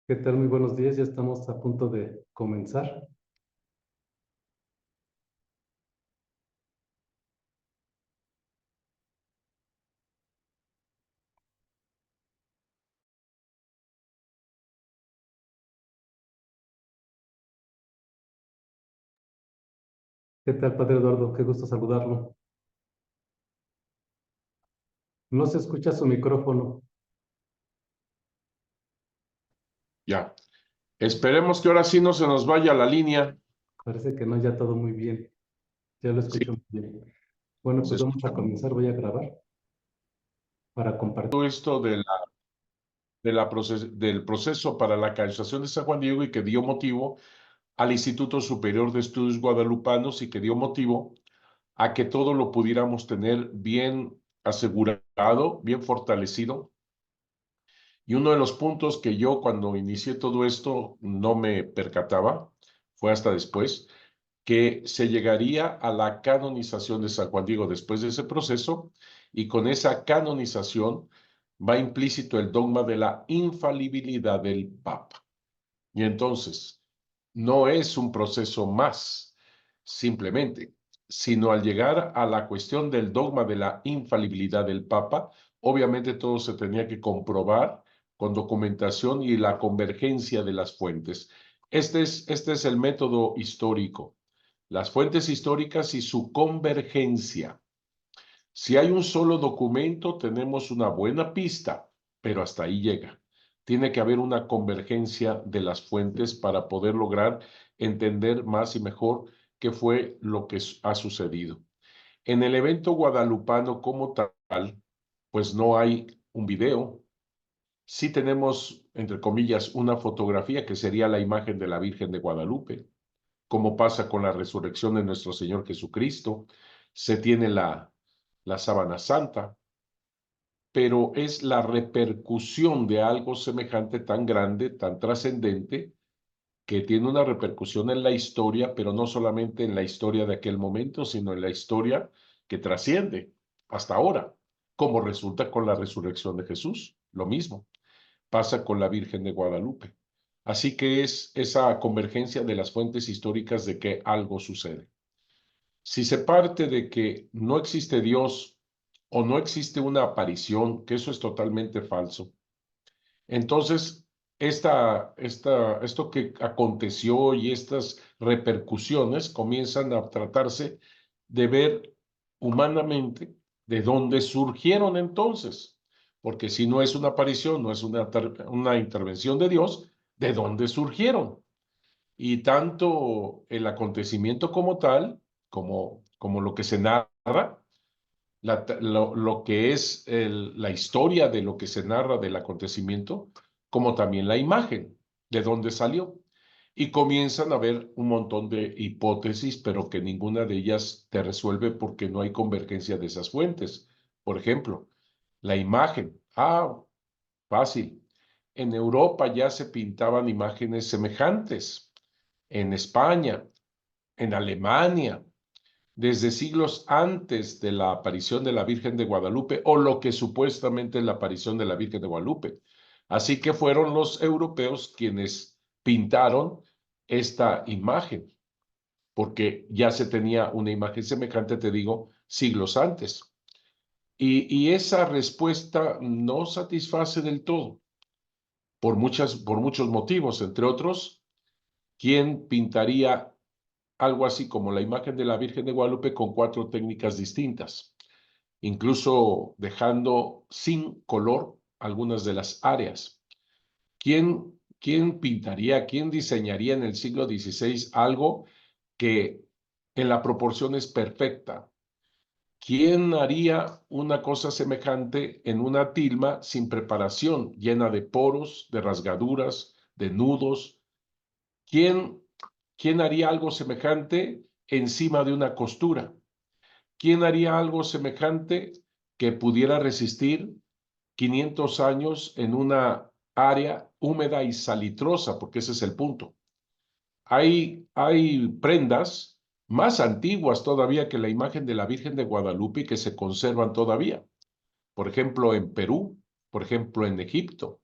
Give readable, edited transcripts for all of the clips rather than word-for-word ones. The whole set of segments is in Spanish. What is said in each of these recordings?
¿Qué tal? Muy buenos días, ya estamos a punto de comenzar. ¿Qué tal, Padre Eduardo? Qué gusto saludarlo. No se escucha su micrófono. Ya. Esperemos que ahora sí no se nos vaya la línea. Parece que no, ya todo muy bien. Ya lo Sí, escucho muy bien. Bueno, se pues vamos a escucha muy comenzar. Voy a grabar para compartir. todo esto del proceso para la canonización de San Juan Diego y que dio motivo al Instituto Superior de Estudios Guadalupanos y que dio motivo a que todo lo pudiéramos tener bien asegurado, bien fortalecido. Y uno de los puntos que yo cuando inicié todo esto no me percataba, fue hasta después, que se llegaría a la canonización de San Juan Diego después de ese proceso, y con esa canonización va implícito el dogma de la infalibilidad del Papa. Y entonces, no es un proceso más, simplemente, sino al llegar a la cuestión del dogma de la infalibilidad del Papa, obviamente todo se tenía que comprobar con documentación y la convergencia de las fuentes. Este es el método histórico, las fuentes históricas y su convergencia. Si hay un solo documento, tenemos una buena pista, pero hasta ahí llega. Tiene que haber una convergencia de las fuentes para poder lograr entender más y mejor qué fue lo que ha sucedido. En el evento guadalupano como tal, pues no hay un video. Sí tenemos, entre comillas, una fotografía que sería la imagen de la Virgen de Guadalupe, como pasa con la resurrección de nuestro Señor Jesucristo. Se tiene la sábana santa, pero es la repercusión de algo semejante tan grande, tan trascendente, que tiene una repercusión en la historia, pero no solamente en la historia de aquel momento, sino en la historia que trasciende hasta ahora, como resulta con la resurrección de Jesús. Lo mismo pasa con la Virgen de Guadalupe. Así que es esa convergencia de las fuentes históricas de que algo sucede. Si se parte de que no existe Dios o no existe una aparición, que eso es totalmente falso, entonces esto que aconteció y estas repercusiones comienzan a tratarse de ver humanamente de dónde surgieron entonces, porque si no es una aparición, no es una intervención de Dios, ¿de dónde surgieron? Y tanto el acontecimiento como tal, como lo que se narra, lo que es la historia de lo que se narra del acontecimiento, como también la imagen, de dónde salió. Y comienzan a haber un montón de hipótesis, pero que ninguna de ellas te resuelve porque no hay convergencia de esas fuentes. Por ejemplo, la imagen. Fácil. En Europa ya se pintaban imágenes semejantes. En España, en Alemania, desde siglos antes de la aparición de la Virgen de Guadalupe, o lo que supuestamente es la aparición de la Virgen de Guadalupe. Así que fueron los europeos quienes pintaron esta imagen, porque ya se tenía una imagen semejante, te digo, siglos antes. Y esa respuesta no satisface del todo, por muchos motivos, entre otros, ¿quién pintaría algo así como la imagen de la Virgen de Guadalupe con 4 técnicas distintas, incluso dejando sin color algunas de las áreas? ¿Quién pintaría, quién diseñaría en el siglo XVI algo que en la proporción es perfecta? ¿Quién haría una cosa semejante en una tilma sin preparación, llena de poros, de rasgaduras, de nudos? ¿Quién, quién haría algo semejante encima de una costura? ¿Quién haría algo semejante que pudiera resistir 500 años en una área húmeda y salitrosa? Porque ese es el punto. Hay prendas más antiguas todavía que la imagen de la Virgen de Guadalupe que se conservan todavía. Por ejemplo, en Perú, por ejemplo, en Egipto.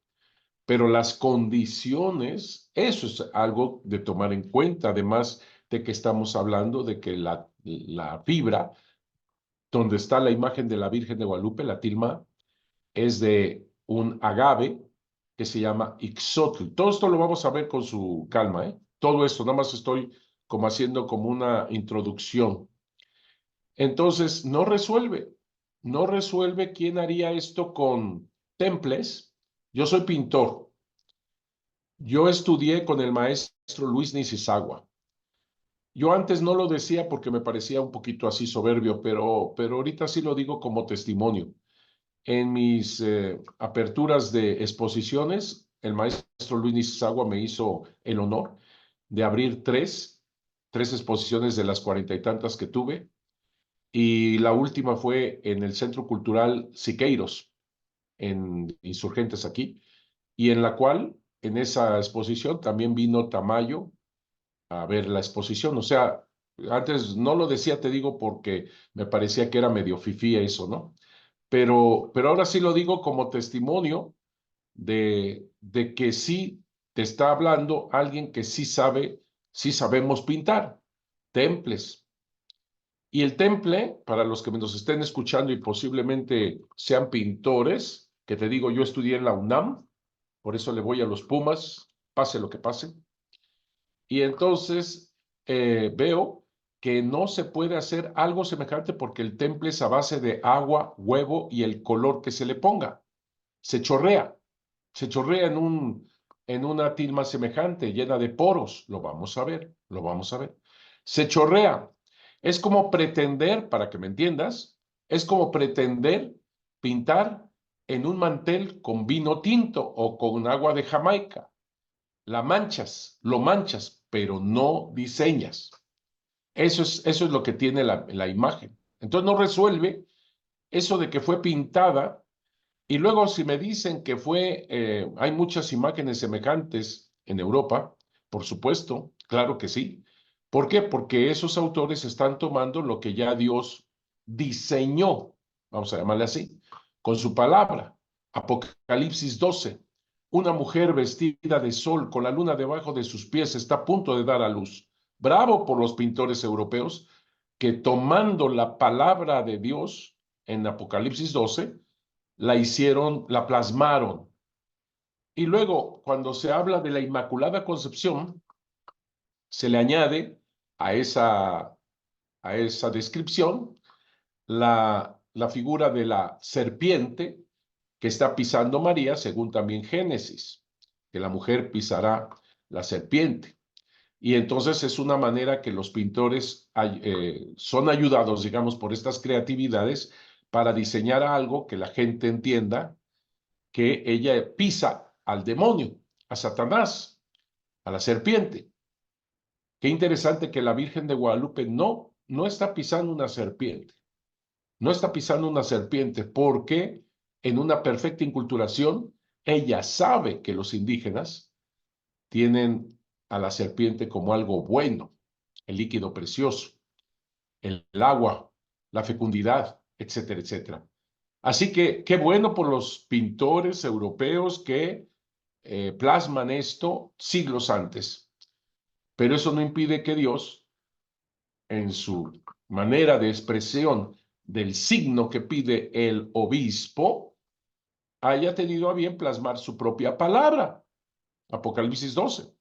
pero las condiciones, eso es algo de tomar en cuenta, además de que estamos hablando de que la fibra, donde está la imagen de la Virgen de Guadalupe, la tilma, es de un agave que se llama ixotl. Todo esto lo vamos a ver con su calma, ¿eh? Todo esto, nada más estoy como haciendo como una introducción. Entonces, no resuelve quién haría esto con temples. Yo soy pintor. Yo estudié con el maestro Luis Nisizagua. Yo antes no lo decía porque me parecía un poquito así soberbio, pero ahorita sí lo digo como testimonio. En mis aperturas de exposiciones, el maestro Luis Nisizagua me hizo el honor de abrir tres exposiciones de las 40 y tantas que tuve, y la última fue en el Centro Cultural Siqueiros, en Insurgentes aquí, y en la cual, en esa exposición, también vino Tamayo a ver la exposición. O sea, antes no lo decía, te digo, porque me parecía que era medio fifí eso, ¿no? Pero ahora sí lo digo como testimonio de que sí te está hablando alguien que sí sabe, sí sabemos pintar temples. Y el temple, para los que nos estén escuchando y posiblemente sean pintores, que te digo, yo estudié en la UNAM, por eso le voy a los Pumas, pase lo que pase. Y entonces veo que no se puede hacer algo semejante porque el temple es a base de agua, huevo y el color que se le ponga. Se chorrea, se chorrea en una tilma semejante, llena de poros. Lo vamos a ver, lo vamos a ver. Se chorrea. Es como pretender, para que me entiendas, es como pretender pintar en un mantel con vino tinto o con agua de Jamaica. La manchas, lo manchas, pero no diseñas. Eso es lo que tiene la imagen. Entonces no resuelve eso de que fue pintada. Y luego si me dicen que hay muchas imágenes semejantes en Europa, por supuesto, claro que sí. ¿Por qué? Porque esos autores están tomando lo que ya Dios diseñó, vamos a llamarle así, con su palabra. Apocalipsis 12. Una mujer vestida de sol con la luna debajo de sus pies está a punto de dar a luz. Bravo por los pintores europeos que tomando la palabra de Dios en Apocalipsis 12, la plasmaron. Y luego, cuando se habla de la Inmaculada Concepción, se le añade a esa descripción la figura de la serpiente que está pisando María, según también Génesis, que la mujer pisará la serpiente. Y entonces es una manera que los pintores son ayudados, digamos, por estas creatividades para diseñar algo que la gente entienda que ella pisa al demonio, a Satanás, a la serpiente. Qué interesante que la Virgen de Guadalupe no está pisando una serpiente, no está pisando una serpiente porque en una perfecta inculturación ella sabe que los indígenas tienen a la serpiente como algo bueno, el líquido precioso, el agua, la fecundidad, etcétera, etcétera. Así que qué bueno por los pintores europeos que plasman esto siglos antes, pero eso no impide que Dios, en su manera de expresión del signo que pide el obispo, haya tenido a bien plasmar su propia palabra, Apocalipsis 12.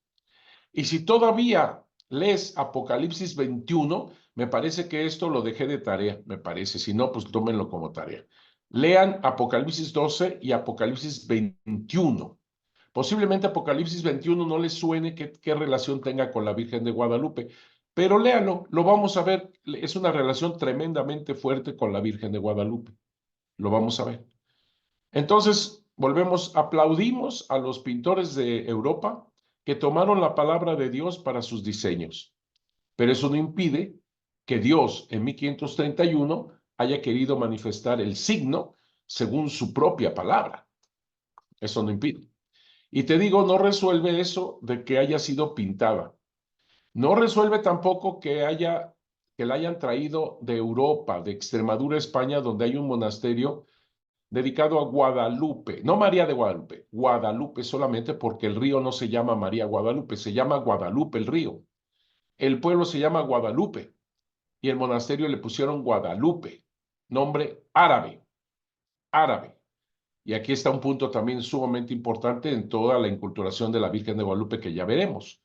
Y si todavía lees Apocalipsis 21, me parece que esto lo dejé de tarea, me parece, si no, pues tómenlo como tarea. Lean Apocalipsis 12 y Apocalipsis 21. Posiblemente Apocalipsis 21 no les suene qué relación tenga con la Virgen de Guadalupe, pero léanlo, lo vamos a ver. Es una relación tremendamente fuerte con la Virgen de Guadalupe. Lo vamos a ver. Entonces, aplaudimos a los pintores de Europa que tomaron la palabra de Dios para sus diseños. Pero eso no impide que Dios en 1531 haya querido manifestar el signo según su propia palabra. Eso no impide. Y te digo, no resuelve eso de que haya sido pintada. No resuelve tampoco que la hayan traído de Europa, de Extremadura, España, donde hay un monasterio dedicado a Guadalupe, no María de Guadalupe, Guadalupe solamente porque el río no se llama María Guadalupe, se llama Guadalupe el río. El pueblo se llama Guadalupe y el monasterio le pusieron Guadalupe, nombre árabe, árabe. Y aquí está un punto también sumamente importante en toda la inculturación de la Virgen de Guadalupe que ya veremos.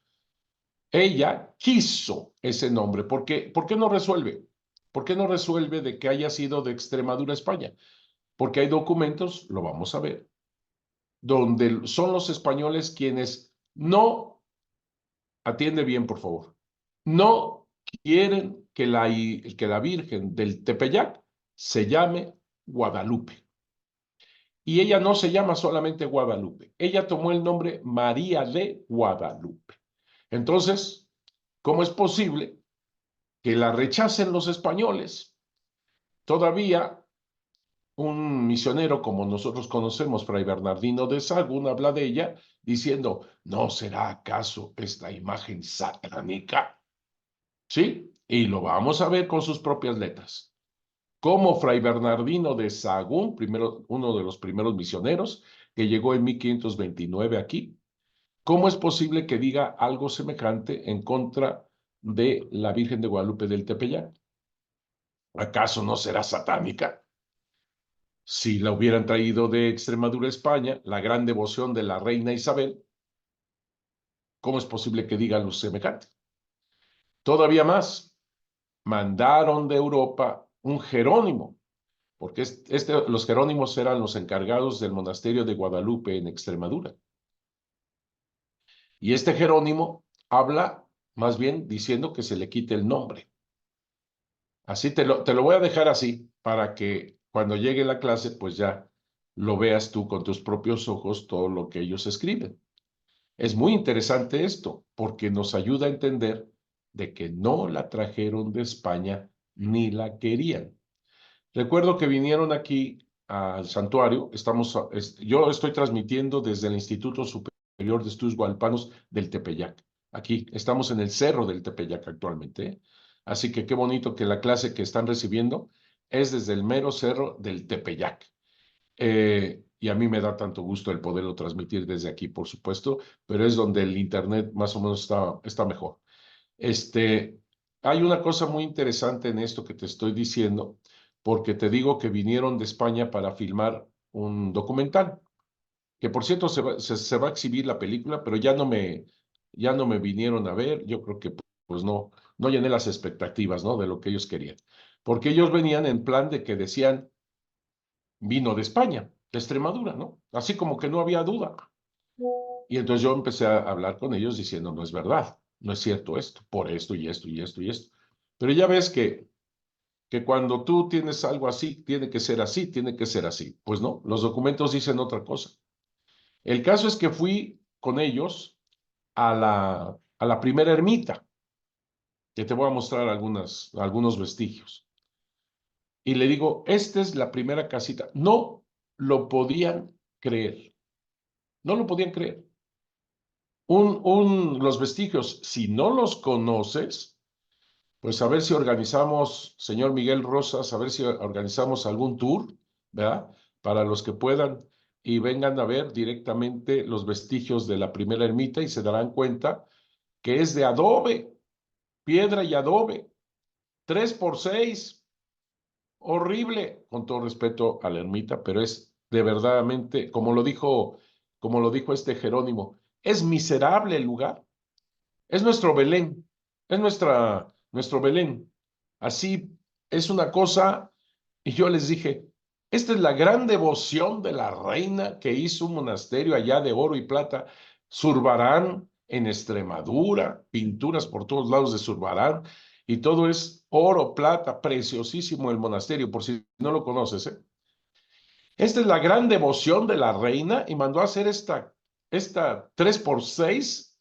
Ella quiso ese nombre. ¿Por qué no resuelve? ¿Por qué no resuelve de que haya sido de Extremadura, España? Porque hay documentos, lo vamos a ver, donde son los españoles quienes no, atiende bien por favor, no quieren que la Virgen del Tepeyac se llame Guadalupe. Y ella no se llama solamente Guadalupe, ella tomó el nombre María de Guadalupe. Entonces, ¿cómo es posible que la rechacen los españoles? Todavía un misionero como nosotros conocemos, Fray Bernardino de Sahagún, habla de ella diciendo, ¿no será acaso esta imagen satánica? ¿Sí? Y lo vamos a ver con sus propias letras. Como Fray Bernardino de Sahagún, uno de los primeros misioneros, que llegó en 1529 aquí, ¿cómo es posible que diga algo semejante en contra de la Virgen de Guadalupe del Tepeyac? ¿Acaso no será satánica? Si la hubieran traído de Extremadura, España, la gran devoción de la reina Isabel, ¿cómo es posible que diga algo semejante? Todavía más, mandaron de Europa un Jerónimo, porque los Jerónimos eran los encargados del monasterio de Guadalupe en Extremadura. Y este Jerónimo habla más bien diciendo que se le quite el nombre. Así te lo voy a dejar así para que cuando llegue la clase, pues ya lo veas tú con tus propios ojos todo lo que ellos escriben. Es muy interesante esto porque nos ayuda a entender de que no la trajeron de España ni la querían. Recuerdo que vinieron aquí al santuario, yo estoy transmitiendo desde el Instituto Superior de Estudios Guadalpanos del Tepeyac. Aquí estamos en el Cerro del Tepeyac actualmente, ¿eh? Así que qué bonito que la clase que están recibiendo es desde el mero Cerro del Tepeyac. Y a mí me da tanto gusto el poderlo transmitir desde aquí, por supuesto, pero es donde el internet más o menos está mejor. Hay una cosa muy interesante en esto que te estoy diciendo, porque te digo que vinieron de España para filmar un documental, que por cierto se va a exhibir la película, pero ya no me vinieron a ver, yo creo que pues no llené las expectativas, ¿no? De lo que ellos querían, porque ellos venían en plan de que decían, vino de España, de Extremadura, ¿no? Así como que no había duda. Y entonces yo empecé a hablar con ellos diciendo, no es verdad, no es cierto esto, por esto y esto y esto y esto. Pero ya ves que cuando tú tienes algo así, tiene que ser así, tiene que ser así. Pues no, los documentos dicen otra cosa. El caso es que fui con ellos a la primera ermita, que te voy a mostrar algunos vestigios. Y le digo, esta es la primera casita. No lo podían creer, no lo podían creer. Los vestigios, si no los conoces, pues a ver si organizamos, señor Miguel Rosas, a ver si organizamos algún tour, ¿verdad? Para los que puedan y vengan a ver directamente los vestigios de la primera ermita y se darán cuenta que es de adobe, piedra y adobe, 3x6, horrible, con todo respeto a la ermita, pero es de verdaderamente, como lo dijo este Jerónimo, es miserable el lugar. Es nuestro Belén, es nuestro Belén. Así es una cosa, y yo les dije, esta es la gran devoción de la reina que hizo un monasterio allá de oro y plata, Zurbarán en Extremadura, pinturas por todos lados de Zurbarán, y todo es oro, plata, preciosísimo el monasterio, por si no lo conoces, ¿eh? Esta es la gran devoción de la reina y mandó a hacer esta 3x6,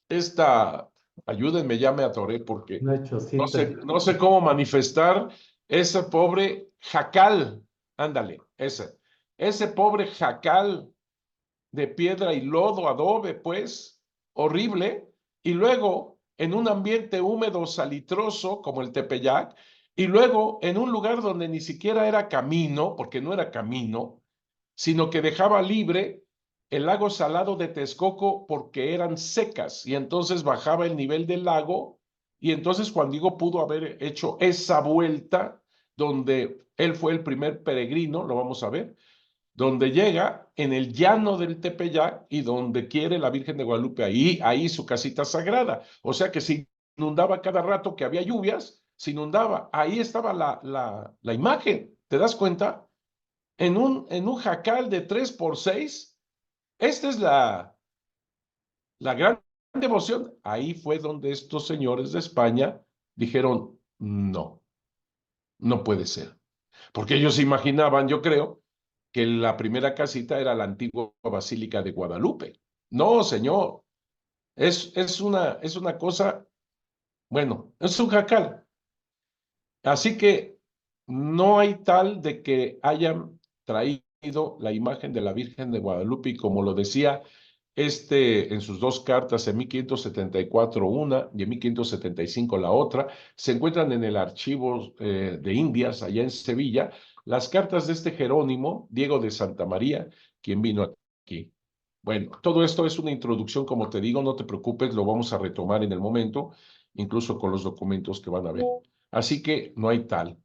esta, ayúdenme, ya me atoré porque Una chocita. no sé cómo manifestar ese pobre jacal, ándale, ese pobre jacal de piedra y lodo, adobe, pues, horrible, y luego en un ambiente húmedo, salitroso, como el Tepeyac, Y luego en un lugar donde ni siquiera era camino, porque no era camino, sino que dejaba libre el lago salado de Texcoco porque eran secas y entonces bajaba el nivel del lago y entonces Juan Diego pudo haber hecho esa vuelta donde él fue el primer peregrino, lo vamos a ver, donde llega en el llano del Tepeyac y donde quiere la Virgen de Guadalupe, ahí su casita sagrada. O sea que se inundaba cada rato que había lluvias, se inundaba. Ahí estaba la imagen, ¿te das cuenta? En un jacal de 3 por 6, esta es la gran devoción. Ahí fue donde estos señores de España dijeron, no, no puede ser. Porque ellos se imaginaban, yo creo, que la primera casita era la antigua Basílica de Guadalupe. No, señor, es una cosa, bueno, es un jacal. Así que no hay tal de que hayan traído la imagen de la Virgen de Guadalupe, y como lo decía en sus dos cartas, en 1574 una y en 1575 la otra, se encuentran en el archivo de Indias, allá en Sevilla, las cartas de este Jerónimo, Diego de Santa María, quien vino aquí. Bueno, todo esto es una introducción, como te digo, no te preocupes, lo vamos a retomar en el momento, incluso con los documentos que van a ver. Así que no hay tal.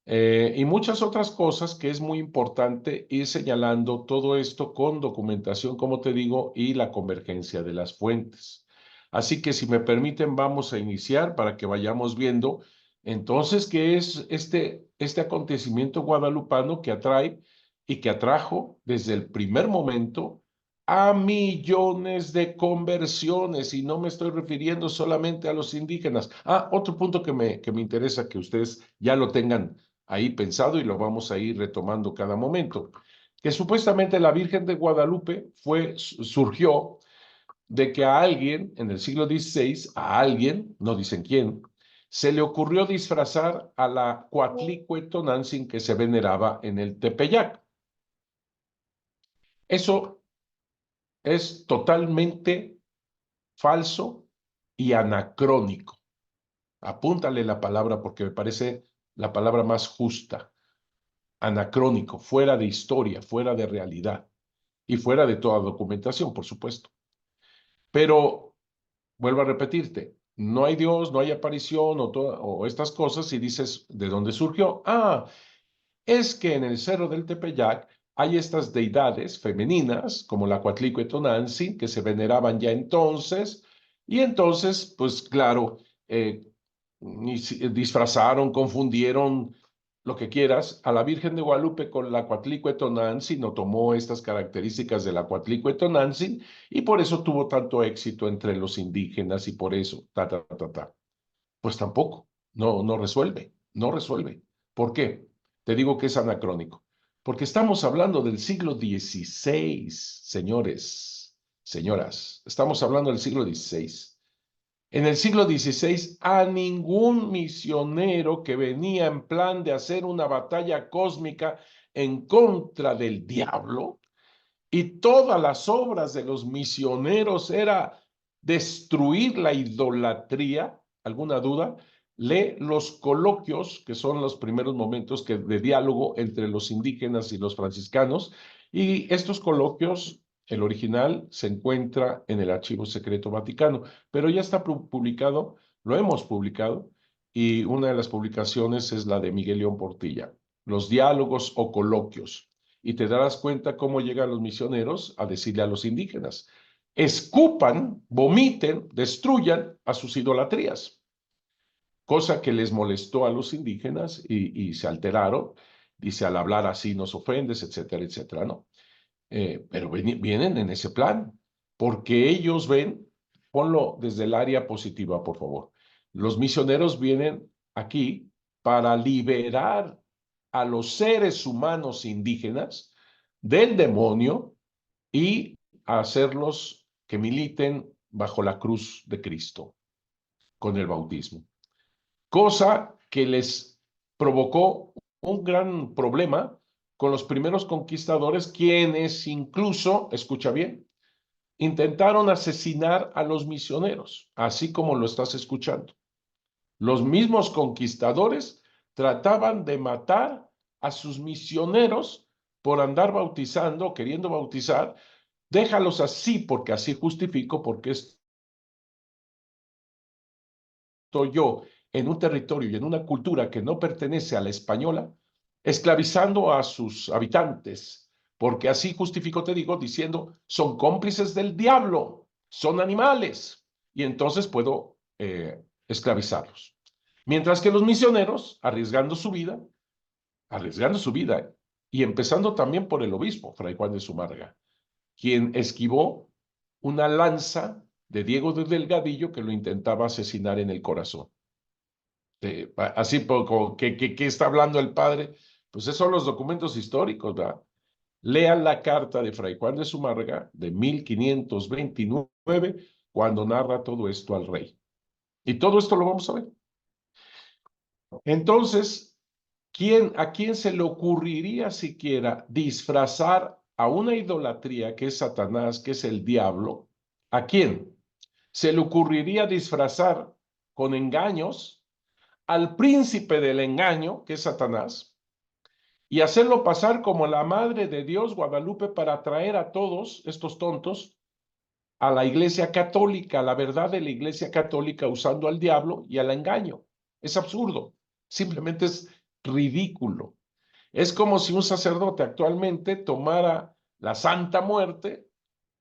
Y muchas otras cosas que es muy importante ir señalando todo esto con documentación, como te digo, y la convergencia de las fuentes. Así que si me permiten, vamos a iniciar para que vayamos viendo entonces qué es este acontecimiento guadalupano que atrae y que atrajo desde el primer momento a millones de conversiones, y no me estoy refiriendo solamente a los indígenas. Otro punto que me interesa que ustedes ya lo tengan ahí pensado y lo vamos a ir retomando cada momento, que supuestamente la Virgen de Guadalupe surgió de que a alguien en el siglo XVI, a alguien, no dicen quién, se le ocurrió disfrazar a la Coatlicue Tonantzin que se veneraba en el Tepeyac. Eso es totalmente falso y anacrónico. Apúntale la palabra porque me parece la palabra más justa. Anacrónico, fuera de historia, fuera de realidad y fuera de toda documentación, por supuesto. Pero vuelvo a repetirte, no hay Dios, no hay aparición o estas cosas, y dices, ¿de dónde surgió? Es que en el Cerro del Tepeyac hay estas deidades femeninas, como la Coatlicue Tonantzin, que se veneraban ya entonces, y entonces, pues claro, disfrazaron, confundieron lo que quieras, a la Virgen de Guadalupe con la Coatlicue Tonantzin, no tomó estas características de la Coatlicue Tonantzin, y por eso tuvo tanto éxito entre los indígenas, y por eso, Pues tampoco, no resuelve, no resuelve. ¿Por qué? Te digo que es anacrónico. Porque estamos hablando del siglo XVI, señores, señoras, estamos hablando del siglo XVI. En el siglo XVI, a ningún misionero que venía en plan de hacer una batalla cósmica en contra del diablo, y todas las obras de los misioneros era destruir la idolatría. ¿Alguna duda? Lee los coloquios, que son los primeros momentos de diálogo entre los indígenas y los franciscanos, y estos coloquios, el original se encuentra en el Archivo Secreto Vaticano, pero ya está publicado, lo hemos publicado, y una de las publicaciones es la de Miguel León Portilla, los diálogos o coloquios, y te darás cuenta cómo llegan los misioneros a decirle a los indígenas, escupan, vomiten, destruyan a sus idolatrías, cosa que les molestó a los indígenas y se alteraron. Dice, al hablar así nos ofendes, etcétera, etcétera, ¿no? Pero vienen en ese plan, porque ellos ven, ponlo desde el área positiva, por favor. Los misioneros vienen aquí para liberar a los seres humanos indígenas del demonio y hacerlos que militen bajo la cruz de Cristo con el bautismo. Cosa que les provocó un gran problema con los primeros conquistadores, quienes incluso, escucha bien, intentaron asesinar a los misioneros, así como lo estás escuchando. Los mismos conquistadores trataban de matar a sus misioneros por andar bautizando, queriendo bautizar. Déjalos así, porque así justifico, porque estoy yo en un territorio y en una cultura que no pertenece a la española, esclavizando a sus habitantes, porque así justifico, te digo, diciendo, son cómplices del diablo, son animales, y entonces puedo esclavizarlos. Mientras que los misioneros, arriesgando su vida, y empezando también por el obispo, Fray Juan de Zumárraga, quien esquivó una lanza de Diego de Delgadillo que lo intentaba asesinar en el corazón. Así, como ¿qué está hablando el padre? Pues esos son los documentos históricos, ¿verdad? Lean la carta de Fray Juan de Zumárraga de 1529, cuando narra todo esto al rey. Y todo esto lo vamos a ver. Entonces, ¿a quién se le ocurriría siquiera disfrazar a una idolatría que es Satanás, que es el diablo? ¿A quién se le ocurriría disfrazar con engaños al príncipe del engaño, que es Satanás, y hacerlo pasar como la madre de Dios, Guadalupe, para atraer a todos estos tontos a la iglesia católica, a la verdad de la iglesia católica, usando al diablo y al engaño? Es absurdo, simplemente es ridículo. Es como si un sacerdote actualmente tomara la Santa Muerte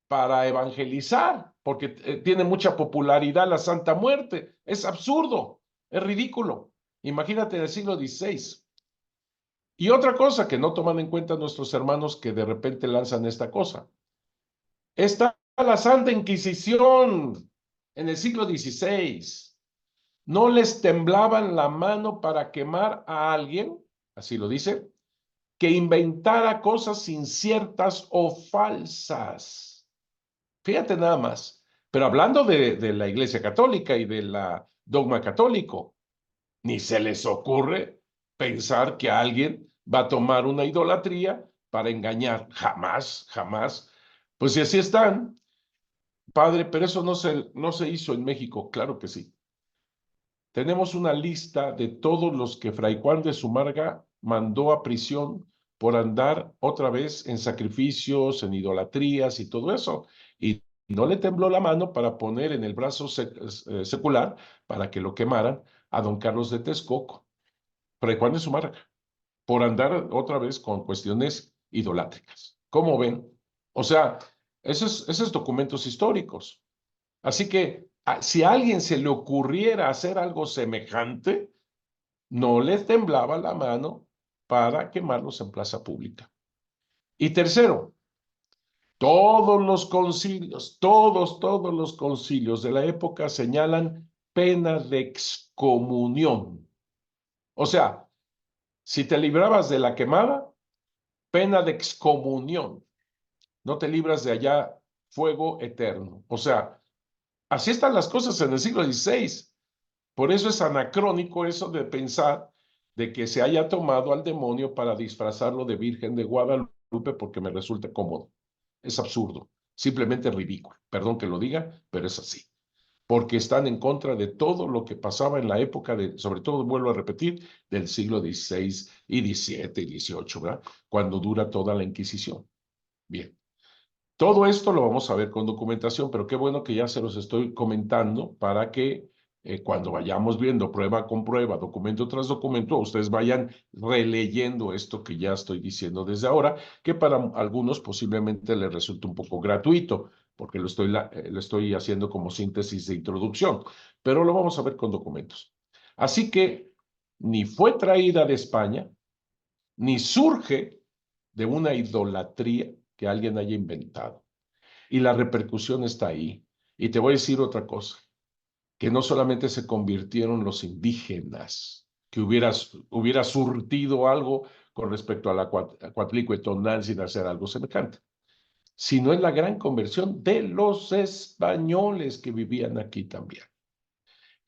para evangelizar, porque tiene mucha popularidad la Santa Muerte. Es absurdo, es ridículo. Imagínate en el siglo XVI. Y otra cosa que no toman en cuenta nuestros hermanos que de repente lanzan esta cosa. Está la Santa Inquisición en el siglo XVI. No les temblaban la mano para quemar a alguien, así lo dice, que inventara cosas inciertas o falsas. Fíjate nada más. Pero hablando de la Iglesia Católica y de la dogma católico, ni se les ocurre pensar que alguien va a tomar una idolatría para engañar. Jamás, jamás. Pues si así están, padre, pero eso no se hizo en México. Claro que sí. Tenemos una lista de todos los que Fray Juan de Zumárraga mandó a prisión por andar otra vez en sacrificios, en idolatrías y todo eso. Y no le tembló la mano para poner en el brazo secular, para que lo quemaran, a don Carlos de Texcoco, Fray Juan de Zumárraga, por andar otra vez con cuestiones idolátricas. ¿Cómo ven? O sea, esos documentos históricos. Así que si a alguien se le ocurriera hacer algo semejante, no le temblaba la mano para quemarlos en plaza pública. Y tercero, todos los concilios de la época señalan pena de excomunión. O sea, si te librabas de la quemada, pena de excomunión. No te libras de allá, fuego eterno. O sea, así están las cosas en el siglo XVI. Por eso es anacrónico eso de pensar de que se haya tomado al demonio para disfrazarlo de Virgen de Guadalupe porque me resulta cómodo. Es absurdo, simplemente ridículo. Perdón que lo diga, pero es así. Porque están en contra de todo lo que pasaba en la época de, sobre todo, vuelvo a repetir, del siglo XVI y XVII y XVIII, ¿verdad? Cuando dura toda la Inquisición. Bien. Todo esto lo vamos a ver con documentación, pero qué bueno que ya se los estoy comentando para que cuando vayamos viendo prueba con prueba, documento tras documento, ustedes vayan releyendo esto que ya estoy diciendo desde ahora, que para algunos posiblemente les resulte un poco gratuito, porque lo estoy haciendo como síntesis de introducción, pero lo vamos a ver con documentos. Así que ni fue traída de España, ni surge de una idolatría que alguien haya inventado. Y la repercusión está ahí. Y te voy a decir otra cosa, que no solamente se convirtieron los indígenas, que hubiera surtido algo con respecto a la Cuatlicuetonal sin hacer algo semejante, sino es la gran conversión de los españoles que vivían aquí también.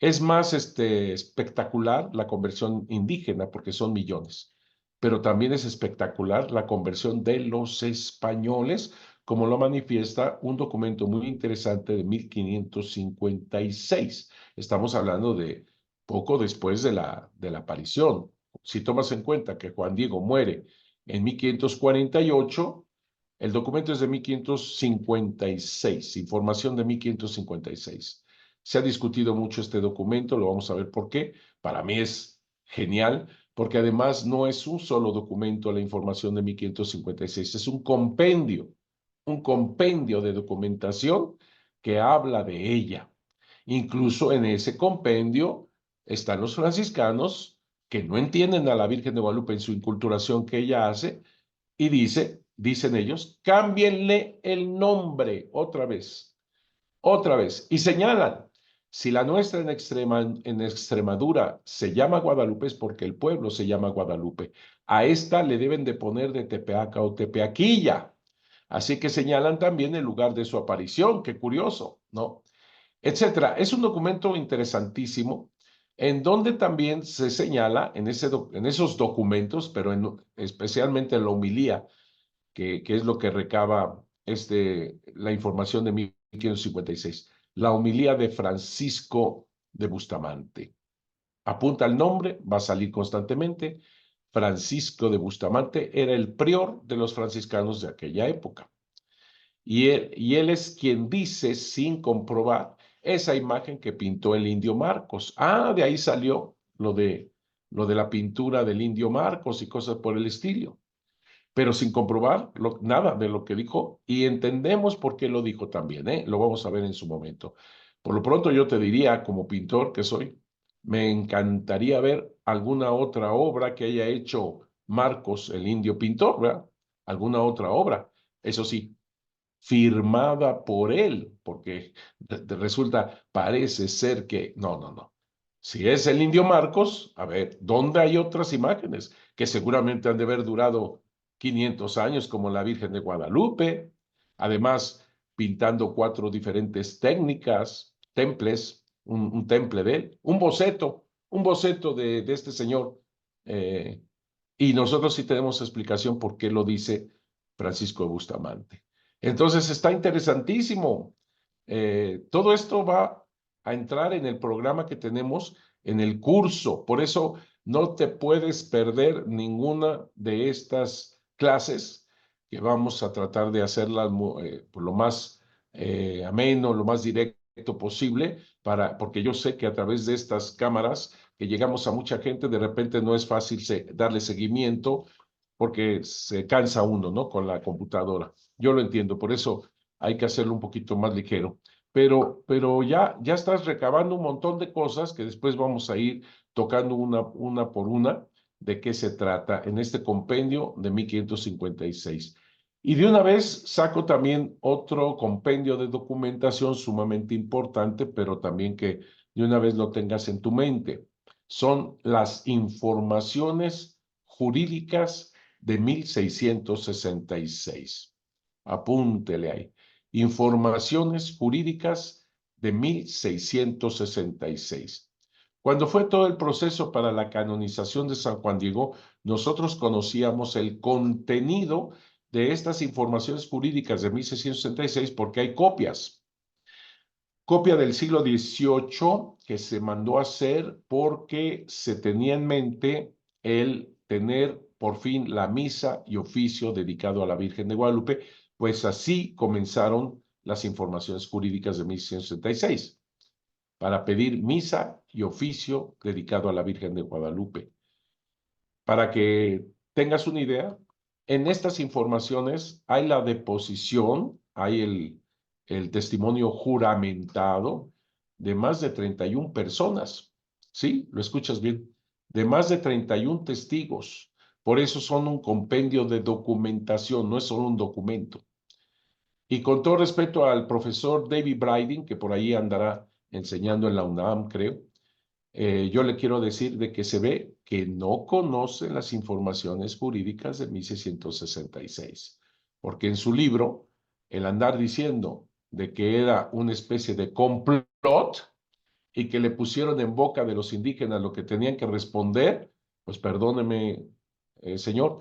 Es más espectacular la conversión indígena porque son millones, pero también es espectacular la conversión de los españoles, como lo manifiesta un documento muy interesante de 1556. Estamos hablando de poco después de la aparición. Si tomas en cuenta que Juan Diego muere en 1548, el documento es de 1556, información de 1556. Se ha discutido mucho este documento, lo vamos a ver por qué. Para mí es genial, porque además no es un solo documento la información de 1556, es un compendio de documentación que habla de ella. Incluso en ese compendio están los franciscanos que no entienden a la Virgen de Guadalupe en su inculturación que ella hace y dicen ellos, cámbienle el nombre otra vez, y señalan, si la nuestra en Extremadura se llama Guadalupe es porque el pueblo se llama Guadalupe. A esta le deben de poner de Tepeaca o Tepeaquilla. Así que señalan también el lugar de su aparición, qué curioso, ¿no? Etcétera. Es un documento interesantísimo en donde también se señala en esos documentos, pero especialmente en la homilía, que es lo que recaba la información de 1556, la homilía de Francisco de Bustamante. Apunta el nombre, va a salir constantemente. Francisco de Bustamante era el prior de los franciscanos de aquella época. Y él es quien dice, sin comprobar, esa imagen que pintó el indio Marcos. Ah, de ahí salió lo de la pintura del indio Marcos y cosas por el estilo, pero sin comprobar nada de lo que dijo, y entendemos por qué lo dijo también, ¿eh? Lo vamos a ver en su momento. Por lo pronto yo te diría, como pintor que soy, me encantaría ver alguna otra obra que haya hecho Marcos, el indio pintor, ¿verdad? Alguna otra obra. Eso sí, firmada por él, porque resulta, parece ser que, no, no, no. Si es el indio Marcos, a ver, ¿dónde hay otras imágenes que seguramente han de haber durado 500 años, como la Virgen de Guadalupe? Además, pintando 4 diferentes técnicas, temples, un temple de él, un boceto de este señor. eh, y nosotros sí tenemos explicación por qué lo dice Francisco de Bustamante. Entonces está interesantísimo. Todo esto va a entrar en el programa que tenemos en el curso. Por eso no te puedes perder ninguna de estas clases que vamos a tratar de hacerlas por lo más ameno, lo más directo posible, porque yo sé que a través de estas cámaras que llegamos a mucha gente, de repente no es fácil darle seguimiento porque se cansa uno, ¿no? Con la computadora. Yo lo entiendo, por eso hay que hacerlo un poquito más ligero. Pero ya estás recabando un montón de cosas que después vamos a ir tocando una por una de qué se trata en este compendio de 1556. Y de una vez saco también otro compendio de documentación sumamente importante, pero también que de una vez lo tengas en tu mente. Son las informaciones jurídicas de 1666. Apúntele ahí. Informaciones jurídicas de 1666. Cuando fue todo el proceso para la canonización de San Juan Diego, nosotros conocíamos el contenido de estas informaciones jurídicas de 1666 porque hay copias. Copia del siglo XVIII que se mandó a hacer porque se tenía en mente el tener por fin la misa y oficio dedicado a la Virgen de Guadalupe, pues así comenzaron las informaciones jurídicas de 1666, para pedir misa y oficio dedicado a la Virgen de Guadalupe. Para que tengas una idea, en estas informaciones hay la deposición, hay el testimonio juramentado de más de 31 personas. ¿Sí? ¿Lo escuchas bien? De más de 31 testigos. Por eso son un compendio de documentación, no es solo un documento. Y con todo respeto al profesor David Briding, que por ahí andará enseñando en la UNAM, creo, yo le quiero decir de que se ve que no conoce las informaciones jurídicas de 1666, porque en su libro, el andar diciendo de que era una especie de complot y que le pusieron en boca de los indígenas lo que tenían que responder, pues perdóneme, señor,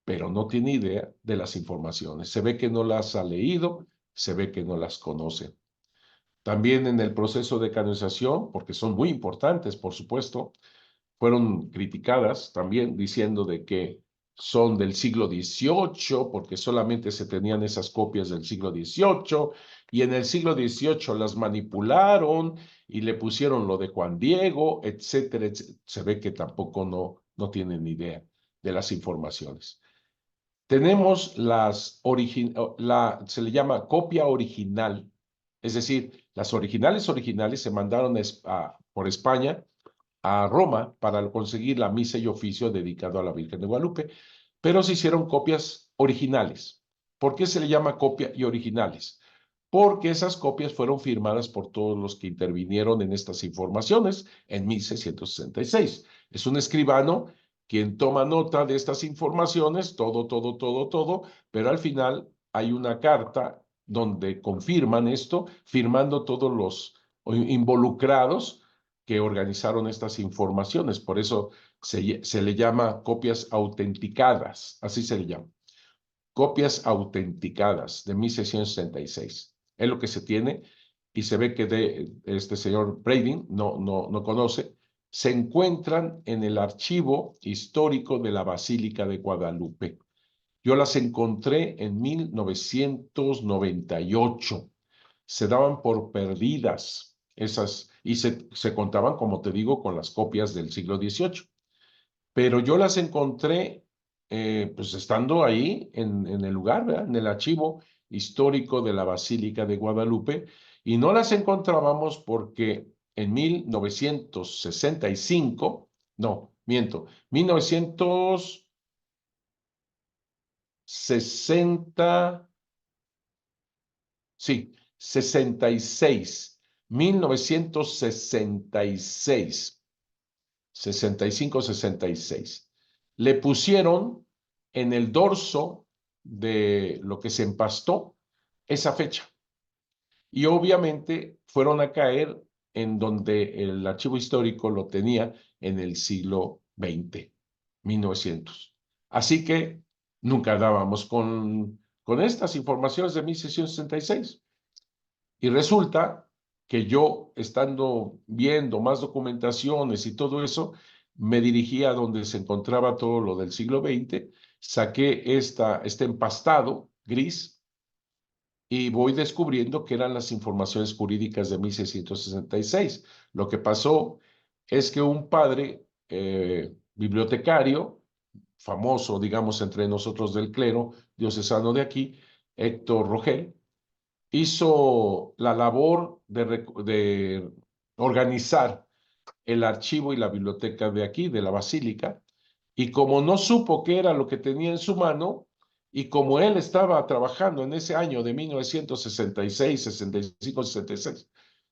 pero no tiene idea de las informaciones. Se ve que no las ha leído, se ve que no las conoce. También en el proceso de canonización, porque son muy importantes, por supuesto, fueron criticadas también diciendo de que son del siglo XVIII, porque solamente se tenían esas copias del siglo XVIII, y en el siglo XVIII las manipularon y le pusieron lo de Juan Diego, etcétera, etcétera. Se ve que tampoco no tienen idea de las informaciones. Tenemos se le llama copia original, es decir, las originales se mandaron por España a Roma para conseguir la misa y oficio dedicado a la Virgen de Guadalupe, pero se hicieron copias originales. ¿Por qué se le llama copia y originales? Porque esas copias fueron firmadas por todos los que intervinieron en estas informaciones en 1666. Es un escribano quien toma nota de estas informaciones, todo, pero al final hay una carta donde confirman esto, firmando todos los involucrados que organizaron estas informaciones. Por eso se le llama copias autenticadas, así se le llama. Copias autenticadas de 1666. Es lo que se tiene y se ve que de este señor Brading no conoce. Se encuentran en el archivo histórico de la Basílica de Guadalupe. Yo las encontré en 1998. Se daban por perdidas esas y se contaban, como te digo, con las copias del siglo XVIII. Pero yo las encontré, pues estando ahí en el lugar, ¿verdad? En el archivo histórico de la Basílica de Guadalupe, y no las encontrábamos porque en 1965, no, miento, 1960, sí, 66, 1966. 65, 66. Le pusieron en el dorso de lo que se empastó esa fecha. Y obviamente fueron a caer en donde el archivo histórico lo tenía en el siglo XX, 1900. Así que nunca dábamos con estas informaciones de 1666. Y resulta que yo, estando viendo más documentaciones y todo eso, me dirigí a donde se encontraba todo lo del siglo XX, saqué este empastado gris y voy descubriendo que eran las informaciones jurídicas de 1666. Lo que pasó es que un padre bibliotecario, famoso, digamos, entre nosotros del clero diocesano de aquí, Héctor Rogel, hizo la labor de organizar el archivo y la biblioteca de aquí, de la Basílica, y como no supo qué era lo que tenía en su mano, y como él estaba trabajando en ese año de 1966, 65, 66,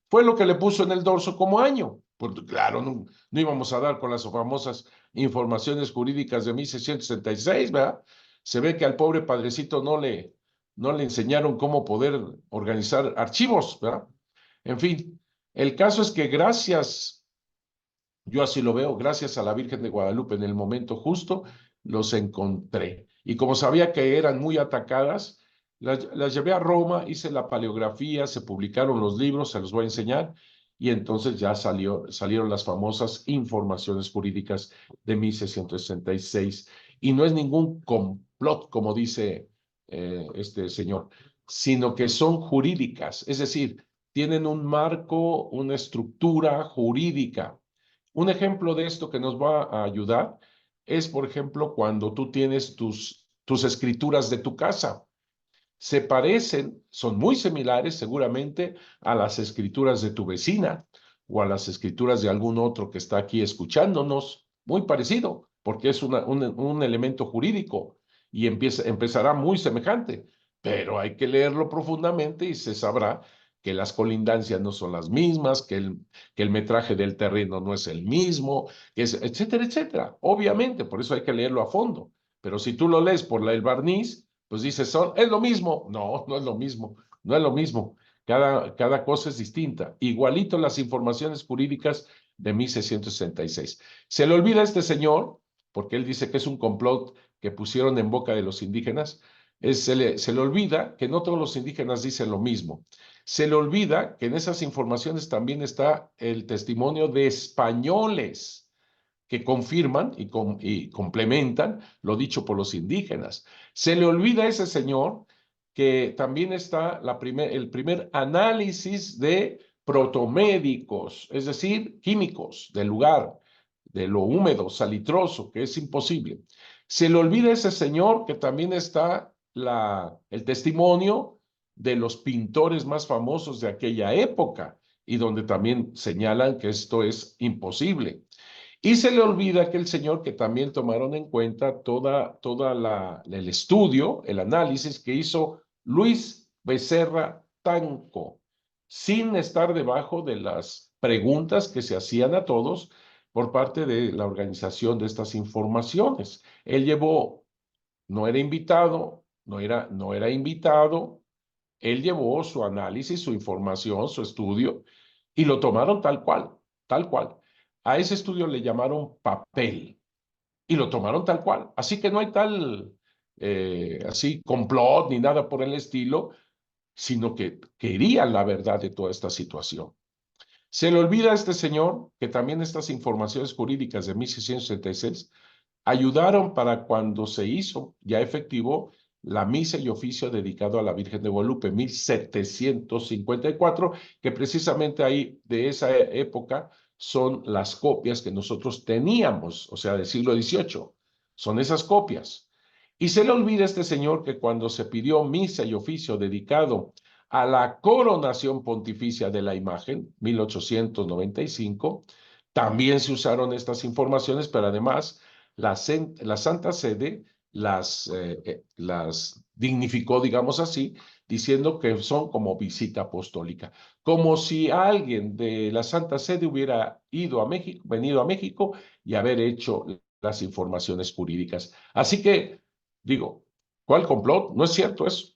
fue lo que le puso en el dorso como año. Porque claro, no íbamos a dar con las famosas informaciones jurídicas de 1666, ¿verdad? Se ve que al pobre padrecito no le enseñaron cómo poder organizar archivos, ¿verdad? En fin, el caso es que yo así lo veo, gracias a la Virgen de Guadalupe en el momento justo, los encontré. Y como sabía que eran muy atacadas, las llevé a Roma, hice la paleografía, se publicaron los libros, se los voy a enseñar, y entonces ya salieron las famosas informaciones jurídicas de 1666. Y no es ningún complot, como dice este señor, sino que son jurídicas, es decir, tienen un marco, una estructura jurídica. Un ejemplo de esto que nos va a ayudar es, por ejemplo, cuando tú tienes tus escrituras de tu casa. Se parecen, son muy similares seguramente a las escrituras de tu vecina o a las escrituras de algún otro que está aquí escuchándonos. Muy parecido, porque es un elemento jurídico y empezará muy semejante, pero hay que leerlo profundamente y se sabrá que las colindancias no son las mismas, que el metraje del terreno no es el mismo, etcétera, etcétera. Obviamente, por eso hay que leerlo a fondo. Pero si tú lo lees por el barniz, pues dices, es lo mismo. No, no es lo mismo, no es lo mismo. Cada cosa es distinta. Igualito las informaciones jurídicas de 1666. Se le olvida a este señor, porque él dice que es un complot que pusieron en boca de los indígenas, se le olvida que no todos los indígenas dicen lo mismo. Se le olvida que en esas informaciones también está el testimonio de españoles que confirman y complementan lo dicho por los indígenas. Se le olvida a ese señor que también está el primer análisis de protomédicos, es decir, químicos del lugar, de lo húmedo, salitroso, que es imposible. Se le olvida a ese señor que también está el testimonio de los pintores más famosos de aquella época y donde también señalan que esto es imposible. Y se le olvida que el señor que también tomaron en cuenta el estudio, el análisis que hizo Luis Becerra Tanco, sin estar debajo de las preguntas que se hacían a todos por parte de la organización de estas informaciones. Él llevó, no era invitado, no era invitado, él llevó su análisis, su información, su estudio, y lo tomaron tal cual, tal cual. A ese estudio le llamaron papel, y lo tomaron tal cual. Así que no hay así, complot ni nada por el estilo, sino que querían la verdad de toda esta situación. Se le olvida a este señor que también estas informaciones jurídicas de 1666 ayudaron para cuando se hizo ya efectivo la misa y oficio dedicado a la Virgen de Guadalupe, 1754, que precisamente ahí de esa época son las copias que nosotros teníamos, o sea, del siglo XVIII. Son esas copias. Y se le olvida a este señor que cuando se pidió misa y oficio dedicado a la coronación pontificia de la imagen, 1895, también se usaron estas informaciones, pero además la Santa Sede las dignificó, digamos así, diciendo que son como visita apostólica, como si alguien de la Santa Sede hubiera ido a México, venido a México y haber hecho las informaciones jurídicas. Así que, digo, ¿cuál complot? No es cierto eso.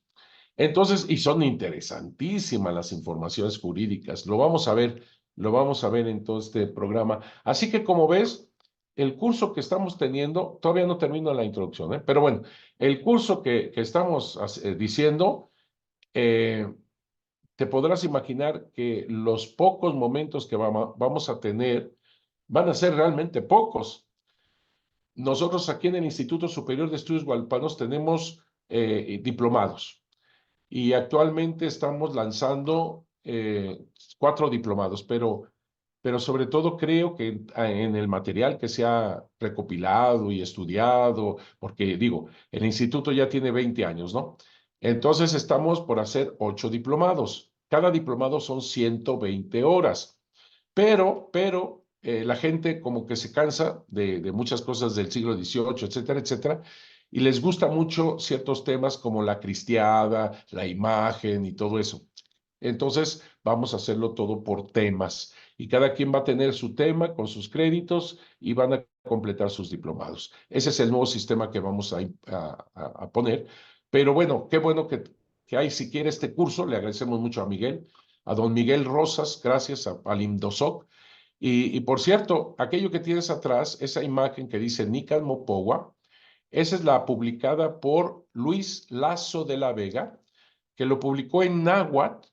Entonces, y son interesantísimas las informaciones jurídicas. Lo vamos a ver en todo este programa. Así que, como ves, el curso que estamos teniendo, todavía no termino la introducción, pero bueno, el curso que estamos diciendo, te podrás imaginar que los pocos momentos que vamos a tener van a ser realmente pocos. Nosotros aquí en el Instituto Superior de Estudios Guadalupanos tenemos diplomados y actualmente estamos lanzando 4 diplomados, pero sobre todo creo que en el material que se ha recopilado y estudiado, porque digo, el instituto ya tiene 20 años, ¿no? Entonces estamos por hacer 8 diplomados. Cada diplomado son 120 horas, pero la gente como que se cansa de muchas cosas del siglo XVIII, etcétera, etcétera, y les gusta mucho ciertos temas como la cristiada, la imagen y todo eso. Entonces, vamos a hacerlo todo por temas y cada quien va a tener su tema con sus créditos y van a completar sus diplomados. Ese es el nuevo sistema que vamos a poner. Pero bueno, qué bueno que hay siquiera este curso. Le agradecemos mucho a Miguel, a don Miguel Rosas, gracias al IMDOSOC. Y por cierto, aquello que tienes atrás, esa imagen que dice Nican Mopowa, esa es la publicada por Luis Lazo de la Vega, que lo publicó en náhuatl,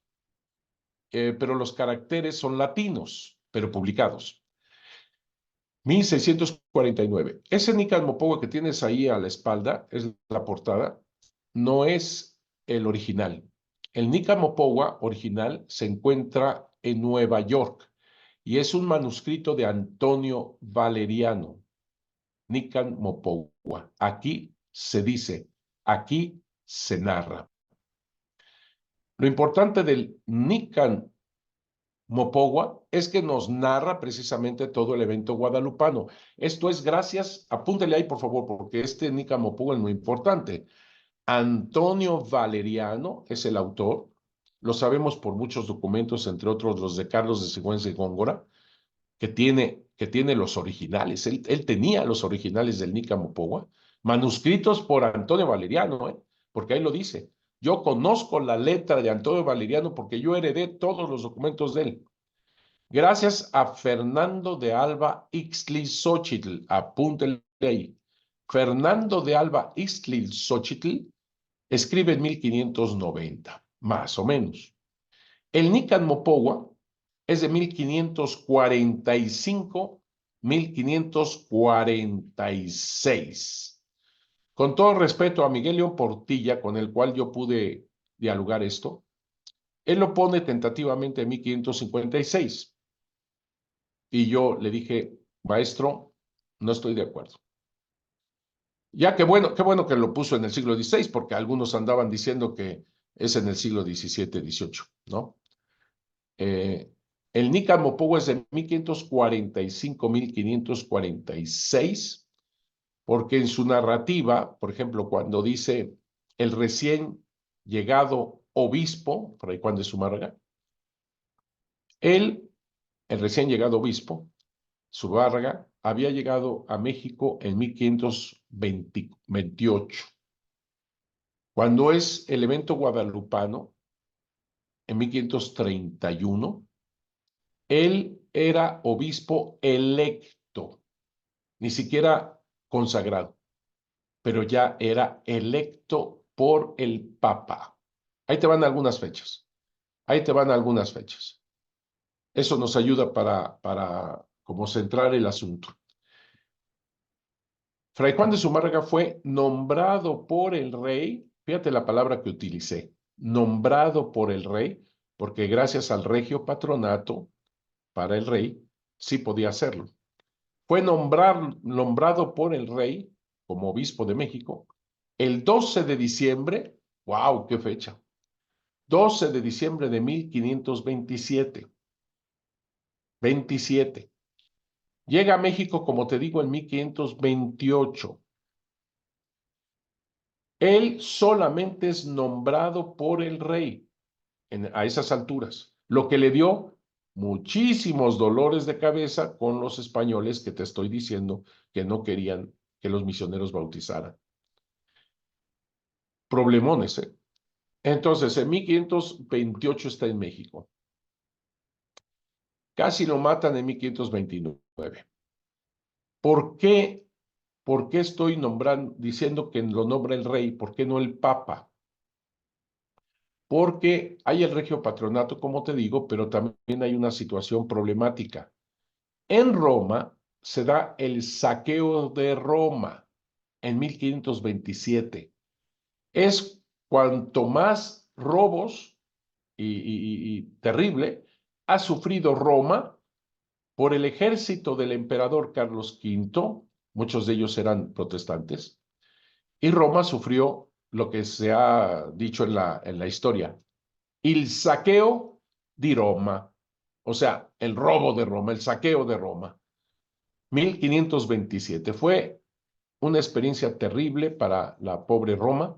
pero los caracteres son latinos, pero publicados. 1649. Ese Nican Mopowa que tienes ahí a la espalda, es la portada, no es el original. El Nican Mopowa original se encuentra en Nueva York y es un manuscrito de Antonio Valeriano. Nican Mopowa. Aquí se dice, aquí se narra. Lo importante del Nican Mopowa es que nos narra precisamente todo el evento guadalupano. Esto es gracias, apúntele ahí por favor, porque este Nican Mopowa es muy importante. Antonio Valeriano es el autor, lo sabemos por muchos documentos, entre otros los de Carlos de Sigüenza y Góngora, que tiene los originales. Él tenía los originales del Nican Mopowa, manuscritos por Antonio Valeriano, porque ahí lo dice. Yo conozco la letra de Antonio Valeriano porque yo heredé todos los documentos de él. Gracias a Fernando de Alba Ixtlilxóchitl, apúntele ahí. Fernando de Alba Ixtlilxóchitl escribe en 1590, más o menos. El Nican Mopowa es de 1545, 1546. Con todo respeto a Miguel León Portilla, con el cual yo pude dialogar esto, él lo pone tentativamente en 1556. Y yo le dije, maestro, no estoy de acuerdo. Ya qué bueno que lo puso en el siglo XVI, porque algunos andaban diciendo que es en el siglo XVII, XVIII, ¿no? El Nican Mopowa es de 1545, 1546, porque en su narrativa, por ejemplo, cuando dice el recién llegado obispo, Fray Juan de Zumárraga, él, el recién llegado obispo, Zumárraga, había llegado a México en 1528. Cuando es el evento guadalupano, en 1531, él era obispo electo, ni siquiera consagrado, pero ya era electo por el Papa. Ahí te van algunas fechas. Ahí te van algunas fechas. Eso nos ayuda para como centrar el asunto. Fray Juan de Zumárraga fue nombrado por el rey, fíjate la palabra que utilicé, nombrado por el rey, porque gracias al regio patronato para el rey, sí podía hacerlo. Fue nombrado por el rey como obispo de México el 12 de diciembre, wow, qué fecha, 12 de diciembre de 1527. 27. Llega a México, como te digo, en 1528. Él solamente es nombrado por el rey a esas alturas, lo que le dio muchísimos dolores de cabeza con los españoles que te estoy diciendo que no querían que los misioneros bautizaran. Problemones, ¿eh? Entonces, en 1528 está en México. Casi lo matan en 1529. ¿Por qué? ¿Por qué estoy diciendo que lo nombra el rey? ¿Por qué no el papa? Porque hay el regio patronato, como te digo, pero también hay una situación problemática. En Roma se da el saqueo de Roma en 1527. Es cuanto más robos y terrible ha sufrido Roma por el ejército del emperador Carlos V, muchos de ellos eran protestantes, y Roma sufrió lo que se ha dicho en la historia, el saqueo de Roma, o sea, el robo de Roma, el saqueo de Roma. 1527 fue una experiencia terrible para la pobre Roma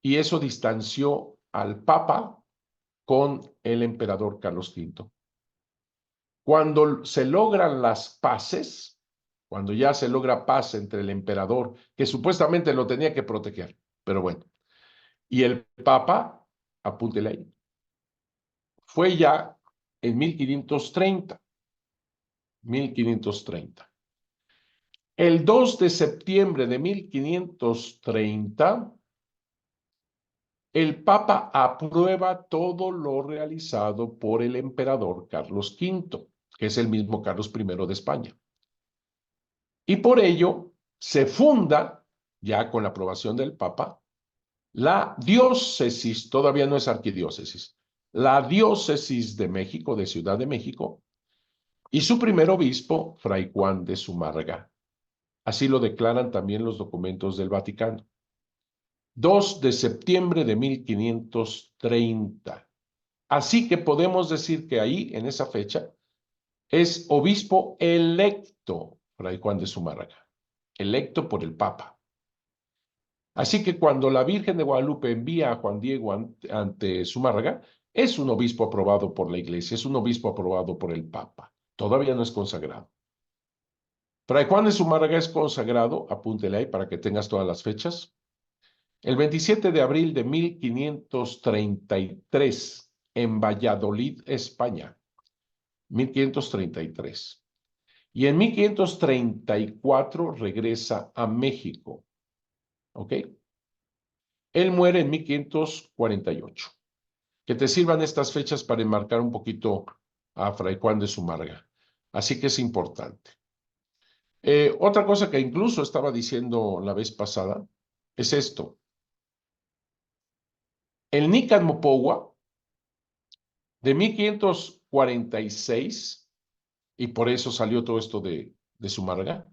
y eso distanció al Papa con el emperador Carlos V. Cuando se logran las paces, cuando ya se logra paz entre el emperador, que supuestamente lo tenía que proteger, pero bueno, y el Papa, apúntele ahí, fue ya en 1530. 1530. El 2 de septiembre de 1530, el Papa aprueba todo lo realizado por el emperador Carlos V, que es el mismo Carlos I de España. Y por ello se funda, ya con la aprobación del Papa, la diócesis, todavía no es arquidiócesis, la diócesis de México, de Ciudad de México, y su primer obispo, Fray Juan de Zumárraga. Así lo declaran también los documentos del Vaticano. 2 de septiembre de 1530. Así que podemos decir que ahí, en esa fecha, es obispo electo Fray Juan de Zumárraga, electo por el Papa. Así que cuando la Virgen de Guadalupe envía a Juan Diego ante Zumárraga, es un obispo aprobado por la Iglesia, es un obispo aprobado por el Papa. Todavía no es consagrado. Fray Juan de Zumárraga es consagrado, apúntele ahí para que tengas todas las fechas, el 27 de abril de 1533 en Valladolid, España. 1533. Y en 1534 regresa a México. ¿Ok? Él muere en 1548. que te sirvan estas fechas para enmarcar un poquito a Fray Juan de Zumárraga. Así que es importante. Otra cosa que incluso estaba diciendo la vez pasada es esto. El Nican Mopogua de 1546, y por eso salió todo esto de Zumárraga,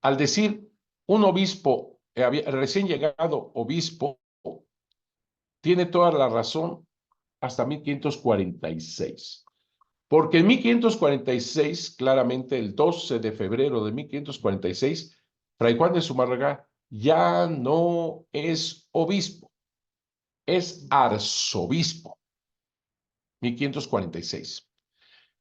al decir un obispo, recién llegado obispo, tiene toda la razón hasta 1546. Porque en 1546, claramente el 12 de febrero de 1546, Fray Juan de Zumárraga ya no es obispo, es arzobispo. 1546.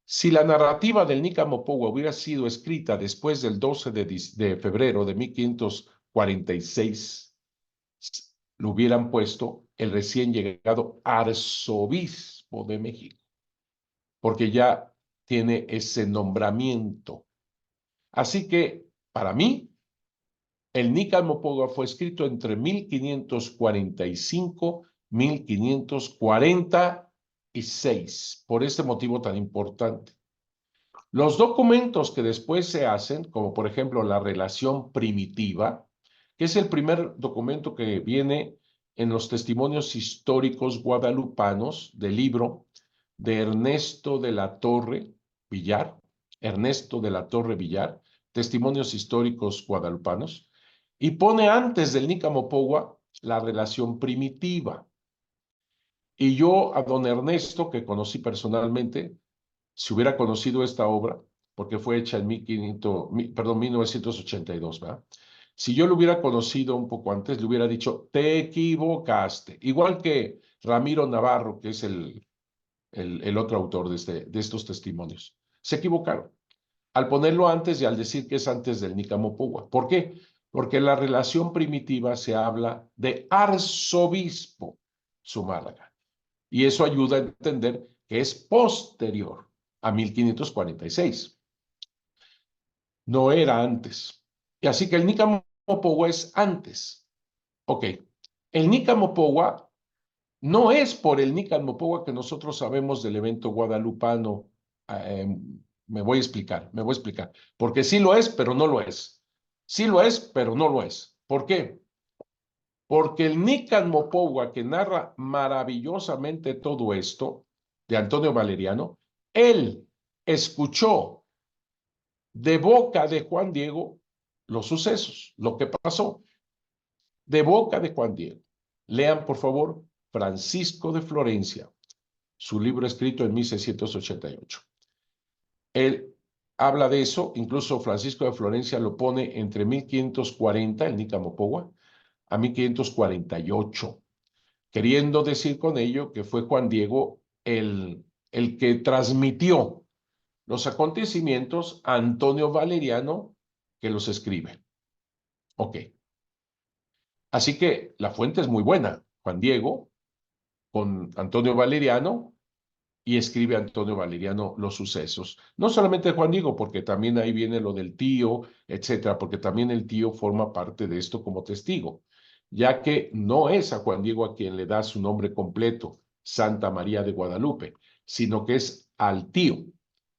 Si la narrativa del Nican Mopogua hubiera sido escrita después del 12 de febrero de 1546, lo hubieran puesto el recién llegado arzobispo de México, porque ya tiene ese nombramiento. Así que, para mí, el Nican Mopogua fue escrito entre 1545 y 1546, por este motivo tan importante. Los documentos que después se hacen, como por ejemplo la relación primitiva, que es el primer documento que viene en los testimonios históricos guadalupanos del libro de Ernesto de la Torre Villar, Ernesto de la Torre Villar, Testimonios Históricos Guadalupanos, y pone antes del Nican Mopogua la relación primitiva. Y yo a don Ernesto, que conocí personalmente, si hubiera conocido esta obra, porque fue hecha en 1982, ¿verdad? Si yo lo hubiera conocido un poco antes, le hubiera dicho, te equivocaste. Igual que Ramiro Navarro, que es el otro autor de estos testimonios. Se equivocaron al ponerlo antes y al decir que es antes del Nican Mopogua. ¿Por qué? Porque en la relación primitiva se habla de arzobispo Zumárraga. Y eso ayuda a entender que es posterior a 1546. No era antes. Y así que el Nican Mopogua es antes. Ok. El Nican Mopogua no es por el Nican Mopogua que nosotros sabemos del evento guadalupano. Me voy a explicar. Porque sí lo es, pero no lo es. Sí lo es, pero no lo es. ¿Por qué? Porque el Nican Mopogua, que narra maravillosamente todo esto, de Antonio Valeriano, él escuchó de boca de Juan Diego los sucesos, lo que pasó, de boca de Juan Diego. Lean, por favor, Francisco de Florencia, su libro escrito en 1688. Él habla de eso, incluso Francisco de Florencia lo pone entre 1540, el Nican Mopogua, a 1548, queriendo decir con ello que fue Juan Diego el que transmitió los acontecimientos a Antonio Valeriano, que los escribe. Ok. Así que la fuente es muy buena. Juan Diego con Antonio Valeriano, y escribe Antonio Valeriano los sucesos. No solamente Juan Diego, porque también ahí viene lo del tío, etcétera, porque también el tío forma parte de esto como testigo, ya que no es a Juan Diego a quien le da su nombre completo, Santa María de Guadalupe, sino que es al tío.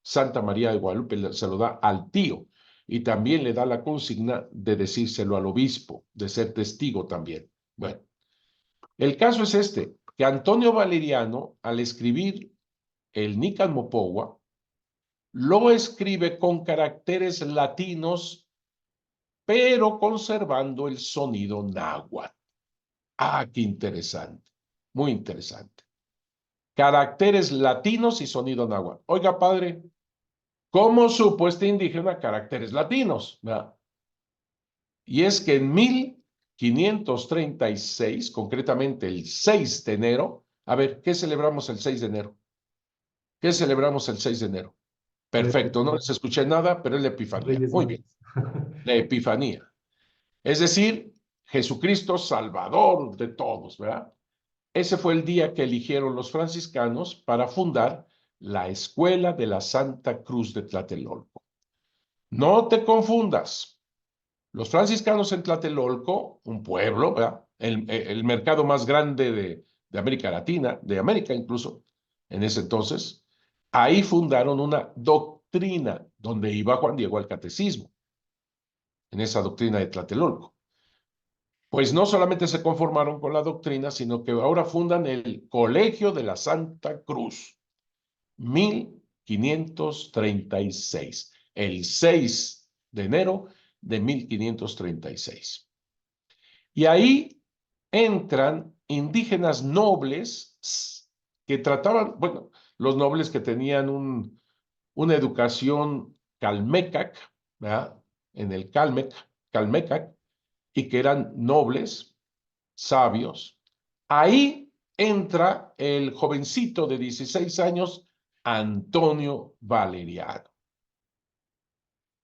Santa María de Guadalupe se lo da al tío, y también le da la consigna de decírselo al obispo, de ser testigo también. Bueno, el caso es este, que Antonio Valeriano, al escribir el Nican Mopogua, lo escribe con caracteres latinos, pero conservando el sonido náhuatl. Ah, qué interesante, muy interesante. Caracteres latinos y sonido náhuatl. Oiga, padre, ¿cómo supo este indígena caracteres latinos? ¿Verdad? Y es que en 1536, concretamente el 6 de enero, a ver, ¿qué celebramos el 6 de enero? ¿Qué celebramos el 6 de enero? Perfecto, no les escuché nada, pero es la Epifanía. Reyes Muy bien, Magos. la Epifanía. Es decir, Jesucristo Salvador de todos, ¿verdad? Ese fue el día que eligieron los franciscanos para fundar la Escuela de la Santa Cruz de Tlatelolco. No te confundas. Los franciscanos en Tlatelolco, un pueblo, ¿verdad? El mercado más grande de América Latina, de América incluso, en ese entonces. Ahí fundaron una doctrina donde iba Juan Diego al catecismo, en esa doctrina de Tlatelolco. Pues no solamente se conformaron con la doctrina, sino que ahora fundan el Colegio de la Santa Cruz, 1536, el 6 de enero de 1536. Y ahí entran indígenas nobles que trataban, bueno, los nobles que tenían una educación calmecac, ¿verdad? En el calmecac, y que eran nobles, sabios. Ahí entra el jovencito de 16 años, Antonio Valeriano.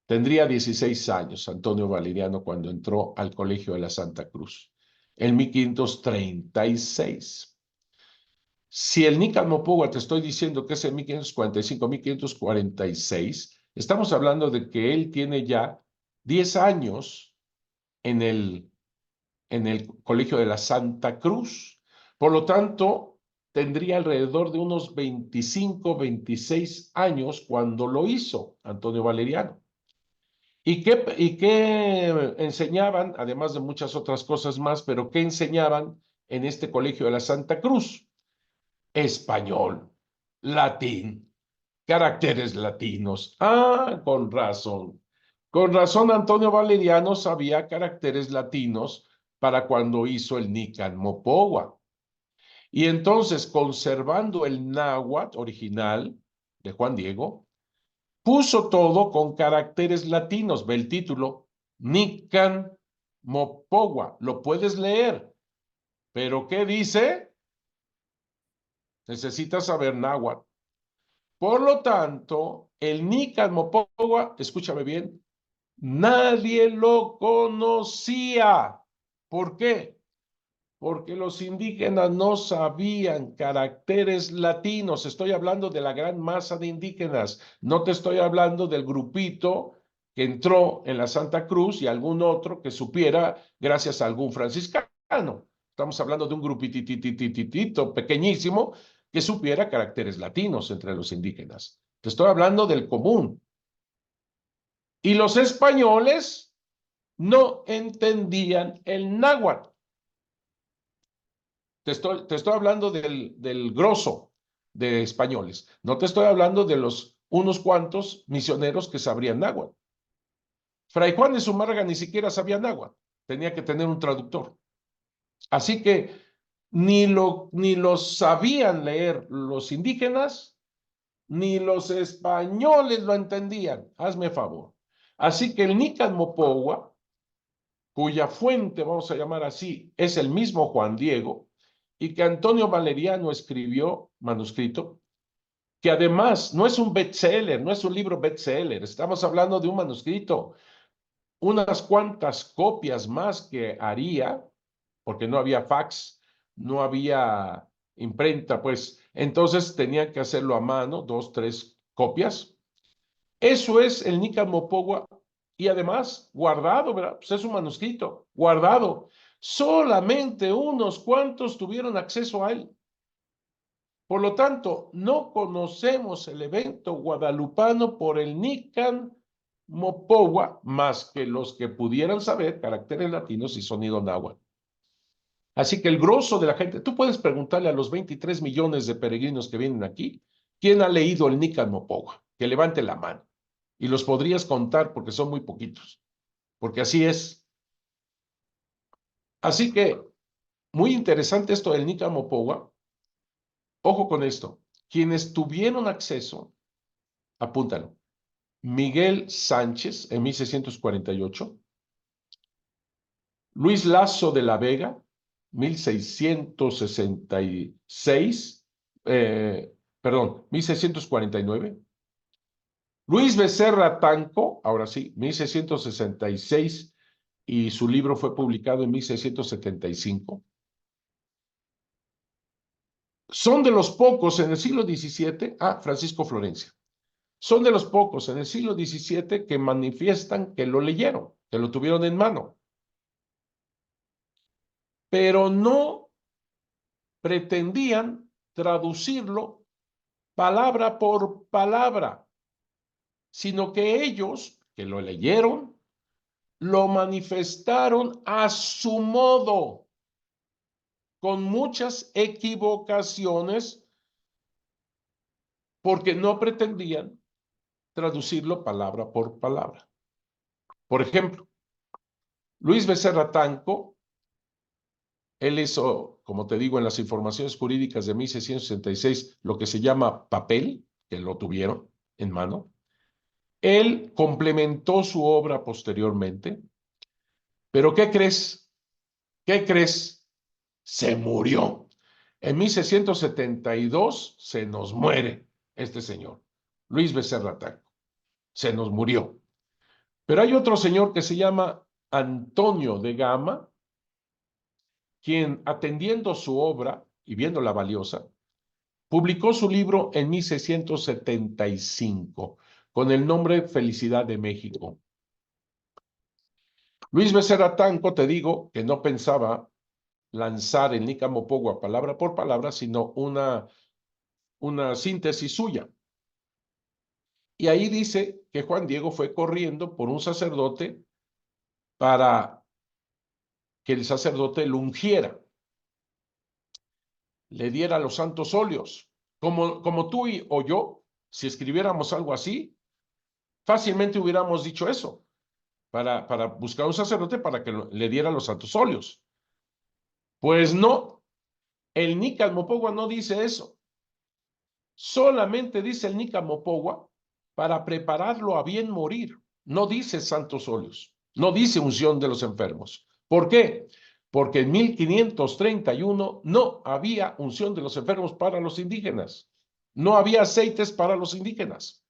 Tendría 16 años Antonio Valeriano cuando entró al Colegio de la Santa Cruz, en 1536. Si el Nican Mopogua te estoy diciendo que es en 1545, 1546, estamos hablando de que él tiene ya 10 años en el Colegio de la Santa Cruz. Por lo tanto, tendría alrededor de unos 25, 26 años cuando lo hizo Antonio Valeriano. ¿Y qué enseñaban, además de muchas otras cosas más, pero qué enseñaban en este Colegio de la Santa Cruz? Español, latín, caracteres latinos. Ah, con razón. Con razón Antonio Valeriano sabía caracteres latinos para cuando hizo el Nican Mopogua. Y entonces, conservando el náhuatl original de Juan Diego, puso todo con caracteres latinos. Ve el título, Nican Mopogua. Lo puedes leer. ¿Pero qué dice? Necesitas saber náhuatl. Por lo tanto, el Nican Mopogua, escúchame bien, nadie lo conocía. ¿Por qué? Porque los indígenas no sabían caracteres latinos. Estoy hablando de la gran masa de indígenas. No te estoy hablando del grupito que entró en la Santa Cruz y algún otro que supiera gracias a algún franciscano. Estamos hablando de un grupititititito pequeñísimo que supiera caracteres latinos entre los indígenas. Te estoy hablando del común. Y los españoles no entendían el náhuatl. Te estoy hablando del grosso de españoles. No te estoy hablando de los unos cuantos misioneros que sabrían náhuatl. Fray Juan de Zumárraga ni siquiera sabía náhuatl. Tenía que tener un traductor. Así que ni lo sabían leer los indígenas, ni los españoles lo entendían. Hazme favor. Así que el Nican Mopogua, cuya fuente, vamos a llamar así, es el mismo Juan Diego, y que Antonio Valeriano escribió, manuscrito, que además no es un bestseller, no es un libro bestseller, estamos hablando de un manuscrito, unas cuantas copias más que haría, porque no había fax, no había imprenta, pues entonces tenían que hacerlo a mano, 2, 3 copias. Eso es el Nican Mopogua y además guardado, ¿verdad? Pues es un manuscrito, guardado. Solamente unos cuantos tuvieron acceso a él. Por lo tanto, no conocemos el evento guadalupano por el Nican Mopogua más que los que pudieran saber caracteres latinos y sonido náhuatl. Así que el grosso de la gente, tú puedes preguntarle a los 23 millones de peregrinos que vienen aquí, ¿quién ha leído el Nican Mopogua? Que levante la mano. Y los podrías contar porque son muy poquitos, porque así es. Así que, muy interesante esto del Nican Mopogua. Ojo con esto. Quienes tuvieron acceso, apúntalo. Miguel Sánchez, en 1648. Luis Lasso de la Vega, 1666. Perdón, 1649. Luis Becerra Tanco, ahora sí, 1666, y su libro fue publicado en 1675. Son de los pocos en el siglo XVII, Francisco Florencia, son de los pocos en el siglo XVII que manifiestan que lo leyeron, que lo tuvieron en mano. Pero no pretendían traducirlo palabra por palabra, sino que ellos, que lo leyeron, lo manifestaron a su modo, con muchas equivocaciones, porque no pretendían traducirlo palabra por palabra. Por ejemplo, Luis Becerra Tanco, él hizo, como te digo, en las informaciones jurídicas de 1666, lo que se llama papel, que lo tuvieron en mano. Él complementó su obra posteriormente, pero ¿qué crees? ¿Qué crees? Se murió. En 1672 se nos muere este señor, Luis Becerra Tanco. Se nos murió. Pero hay otro señor que se llama Antonio de Gama, quien, atendiendo su obra y viéndola valiosa, publicó su libro en 1675 con el nombre Felicidad de México. Luis Becerra Tanco, te digo, que no pensaba lanzar el Nicamopogua palabra por palabra, sino una síntesis suya. Y ahí dice que Juan Diego fue corriendo por un sacerdote para que el sacerdote lo ungiera, le diera los santos óleos. Como tú o yo, si escribiéramos algo así, fácilmente hubiéramos dicho eso, para buscar un sacerdote para que le diera los santos óleos. Pues no, el Nicamopogua no dice eso. Solamente dice el Nicamopogua para prepararlo a bien morir. No dice santos óleos, no dice unción de los enfermos. ¿Por qué? Porque en 1531 no había unción de los enfermos para los indígenas. No había aceites para los indígenas,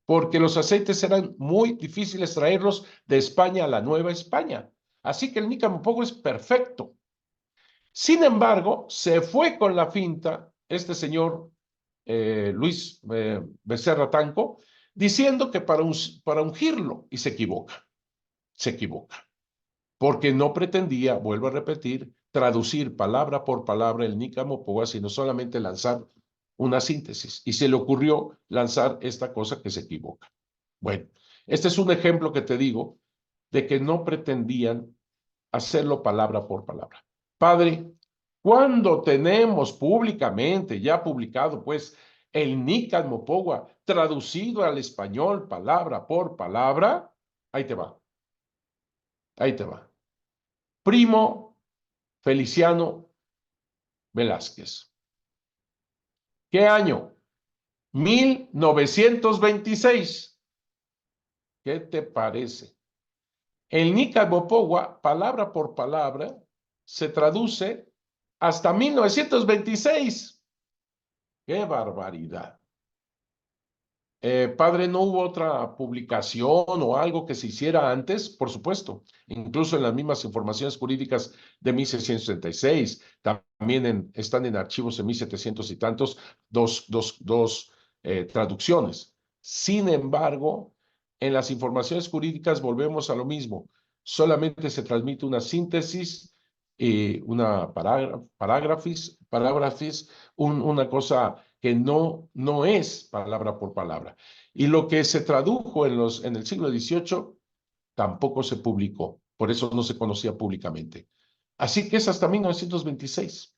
porque los aceites eran muy difíciles traerlos de España a la Nueva España. Así que el Nicamopogua es perfecto. Sin embargo, se fue con la finta este señor Luis Becerra Tanco, diciendo que para ungirlo, y se equivoca, porque no pretendía, vuelvo a repetir, traducir palabra por palabra el Nicamopogua, sino solamente lanzar una síntesis, y se le ocurrió lanzar esta cosa que se equivoca. Bueno, este es un ejemplo que te digo de que no pretendían hacerlo palabra por palabra. Padre, cuando tenemos públicamente, ya publicado, pues, el Nicamopogua traducido al español palabra por palabra, ahí te va, ahí te va. Primo Feliciano Velázquez. ¿Qué año? 1926. ¿Qué te parece? El Nicamopogua, palabra por palabra, se traduce hasta 1926. ¡Qué barbaridad! Padre, ¿no hubo otra publicación o algo que se hiciera antes? Por supuesto, incluso en las mismas informaciones jurídicas de 1666, también están en archivos en 1700 y tantos, dos traducciones. Sin embargo, en las informaciones jurídicas volvemos a lo mismo, solamente se transmite una síntesis, una parágrafis, una cosa que no es palabra por palabra. Y lo que se tradujo en el siglo XVIII tampoco se publicó, por eso no se conocía públicamente. Así que es hasta 1926.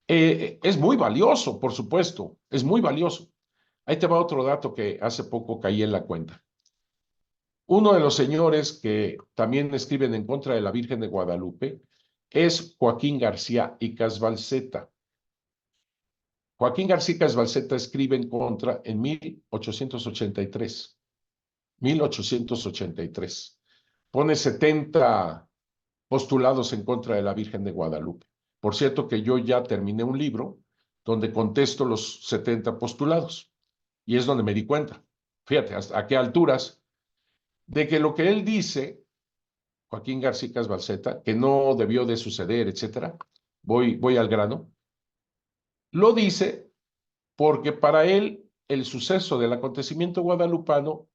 Es muy valioso, por supuesto, es muy valioso. Ahí te va otro dato que hace poco caí en la cuenta. Uno de los señores que también escriben en contra de la Virgen de Guadalupe es Joaquín García y Casbalceta. Joaquín García Casbalceta escribe en contra en 1883. 1883. Pone 70 postulados en contra de la Virgen de Guadalupe. Por cierto que yo ya terminé un libro donde contesto los 70 postulados. Y es donde me di cuenta, fíjate, hasta a qué alturas, de que lo que él dice, Joaquín García Casbalceta, que no debió de suceder, etcétera, voy al grano, lo dice porque para él el suceso del acontecimiento guadalupano,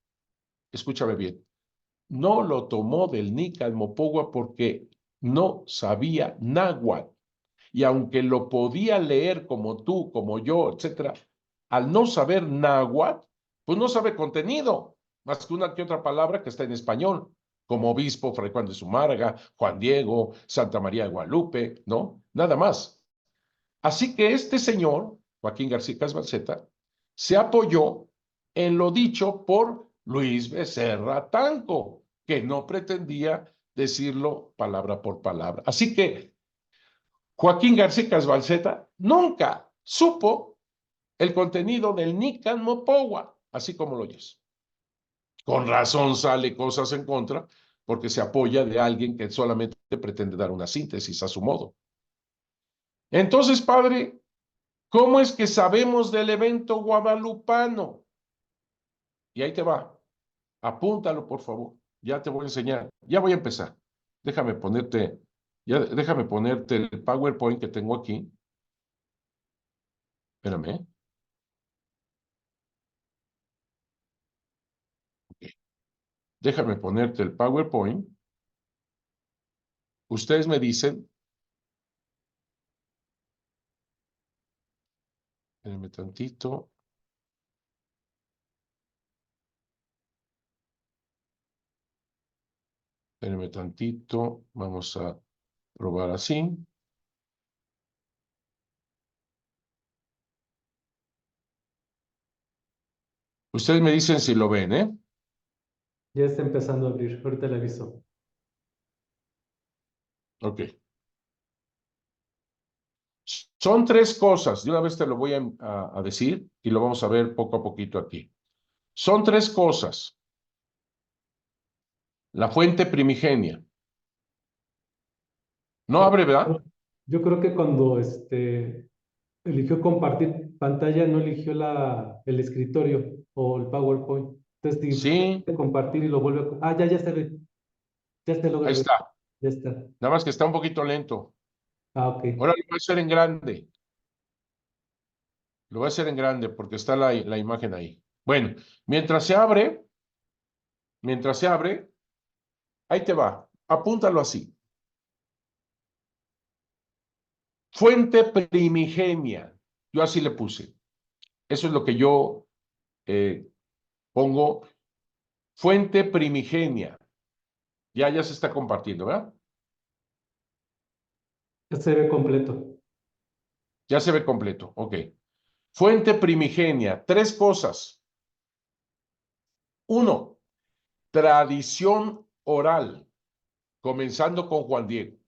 escúchame bien, no lo tomó del Nicamopogua porque no sabía náhuatl. y aunque lo podía leer como tú, como yo, etcétera, al no saber náhuatl, pues no sabe contenido, más que una que otra palabra que está en español, como obispo, Fray Juan de Zumárraga, Juan Diego, Santa María de Guadalupe, ¿no? Nada más. Así que este señor, Joaquín García Casbalceta, se apoyó en lo dicho por Luis Becerra Tanco, que no pretendía decirlo palabra por palabra. Así que Joaquín García Casbalceta nunca supo el contenido del Nican Mopowa, así como lo oyes. Con razón sale cosas en contra, porque se apoya de alguien que solamente pretende dar una síntesis a su modo. Entonces, padre, ¿cómo es que sabemos del evento guadalupano? Y ahí te va. Apúntalo, por favor. Ya te voy a enseñar. Ya voy a empezar. Déjame ponerte, déjame ponerte el PowerPoint que tengo aquí. Espérame. Ok. Déjame ponerte el PowerPoint. Ustedes me dicen, espérenme tantito, espérenme tantito. Vamos a probar así. Ustedes me dicen si lo ven, ¿eh? Ya está empezando a abrir. Ahorita le aviso. Ok. Son tres cosas, de una vez te lo voy a decir y lo vamos a ver poco a poquito aquí. Son tres cosas. La fuente primigenia. No abre, ¿verdad? Yo creo que cuando eligió compartir pantalla, no eligió el escritorio o el PowerPoint. Entonces, si Sí, compartir y lo vuelve a... Ah, ya se logra ahí ver. está. Ya está. Nada más que está un poquito lento. Ah, ok. Ahora lo voy a hacer en grande. Lo voy a hacer en grande porque está la imagen ahí. Bueno, mientras se abre, ahí te va. Apúntalo así. Fuente primigenia. Yo así le puse. Eso es lo que yo eh, pongo. Fuente primigenia. Ya se está compartiendo, ¿verdad? Ya se ve completo. Ya se ve completo. Ok. Fuente primigenia. Tres cosas. Uno, tradición oral, comenzando con Juan Diego,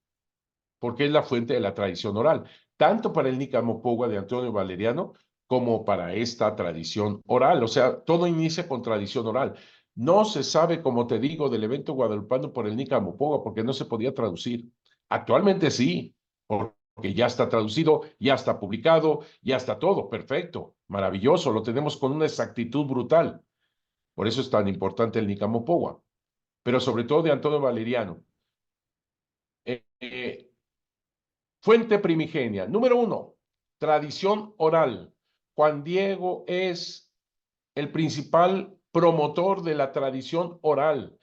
porque es la fuente de la tradición oral, tanto para el Nicamopogua de Antonio Valeriano como para esta tradición oral. O sea, todo inicia con tradición oral. No se sabe, como te digo, del evento guadalupano por el Nicamopogua porque no se podía traducir. Actualmente sí, porque ya está traducido, ya está publicado, ya está todo perfecto, maravilloso, lo tenemos con una exactitud brutal. Por eso es tan importante el Nicamopogua, pero sobre todo de Antonio Valeriano. Eh, eh, Fuente primigenia. Número uno, tradición oral. Juan Diego es el principal promotor de la tradición oral.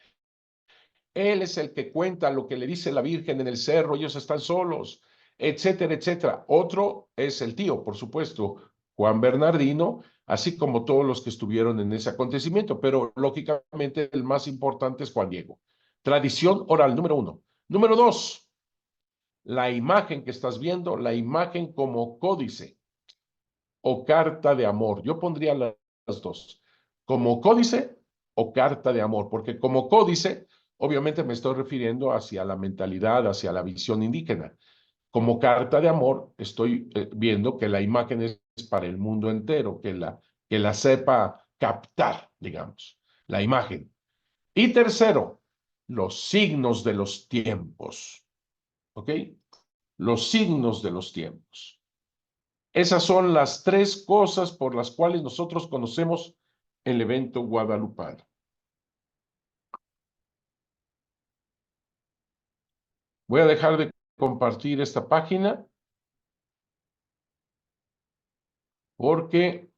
Él es el que cuenta lo que le dice la Virgen en el cerro, ellos están solos, etcétera, etcétera. Otro es el tío, por supuesto, Juan Bernardino, así como todos los que estuvieron en ese acontecimiento, pero lógicamente el más importante es Juan Diego. Tradición oral, número uno. Número dos, la imagen que estás viendo, la imagen como códice o carta de amor. Yo pondría las dos, como códice o carta de amor, porque como códice, obviamente me estoy refiriendo hacia la mentalidad, hacia la visión indígena. Como carta de amor, estoy viendo que la imagen es para el mundo entero, que la sepa captar, digamos, la imagen. Y tercero, los signos de los tiempos. ¿Ok? Los signos de los tiempos. Esas son las tres cosas por las cuales nosotros conocemos el evento guadalupano. Voy a dejar de compartir esta página porque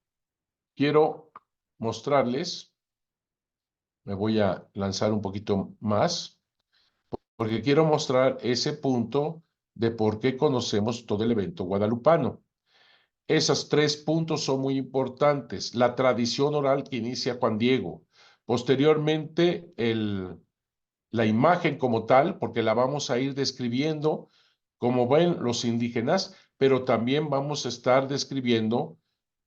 quiero mostrarles, me voy a lanzar un poquito más, porque quiero mostrar ese punto de por qué conocemos todo el evento guadalupano. Esos 3 puntos son muy importantes. La tradición oral que inicia Juan Diego. Posteriormente, la imagen como tal, porque la vamos a ir describiendo como ven los indígenas, pero también vamos a estar describiendo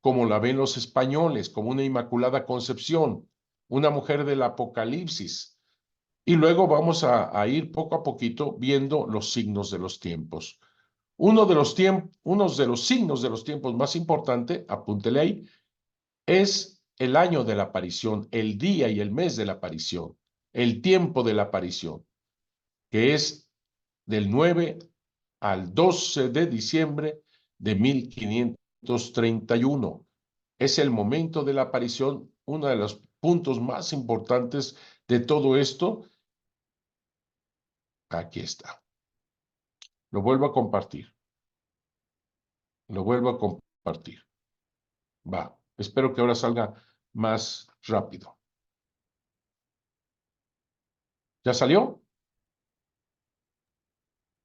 como la ven los españoles, como una Inmaculada Concepción, una mujer del Apocalipsis. Y luego vamos a ir poco a poquito viendo los signos de los tiempos. Uno de los signos de los tiempos más importante, apúntele ahí, es el año de la aparición, el día y el mes de la aparición, el tiempo de la aparición, que es del 9 al 12 de diciembre de 1531. Es el momento de la aparición, uno de los puntos más importantes de todo esto. Aquí está. Lo vuelvo a compartir. Lo vuelvo a compartir. Va. Espero que ahora salga más rápido. ¿Ya salió?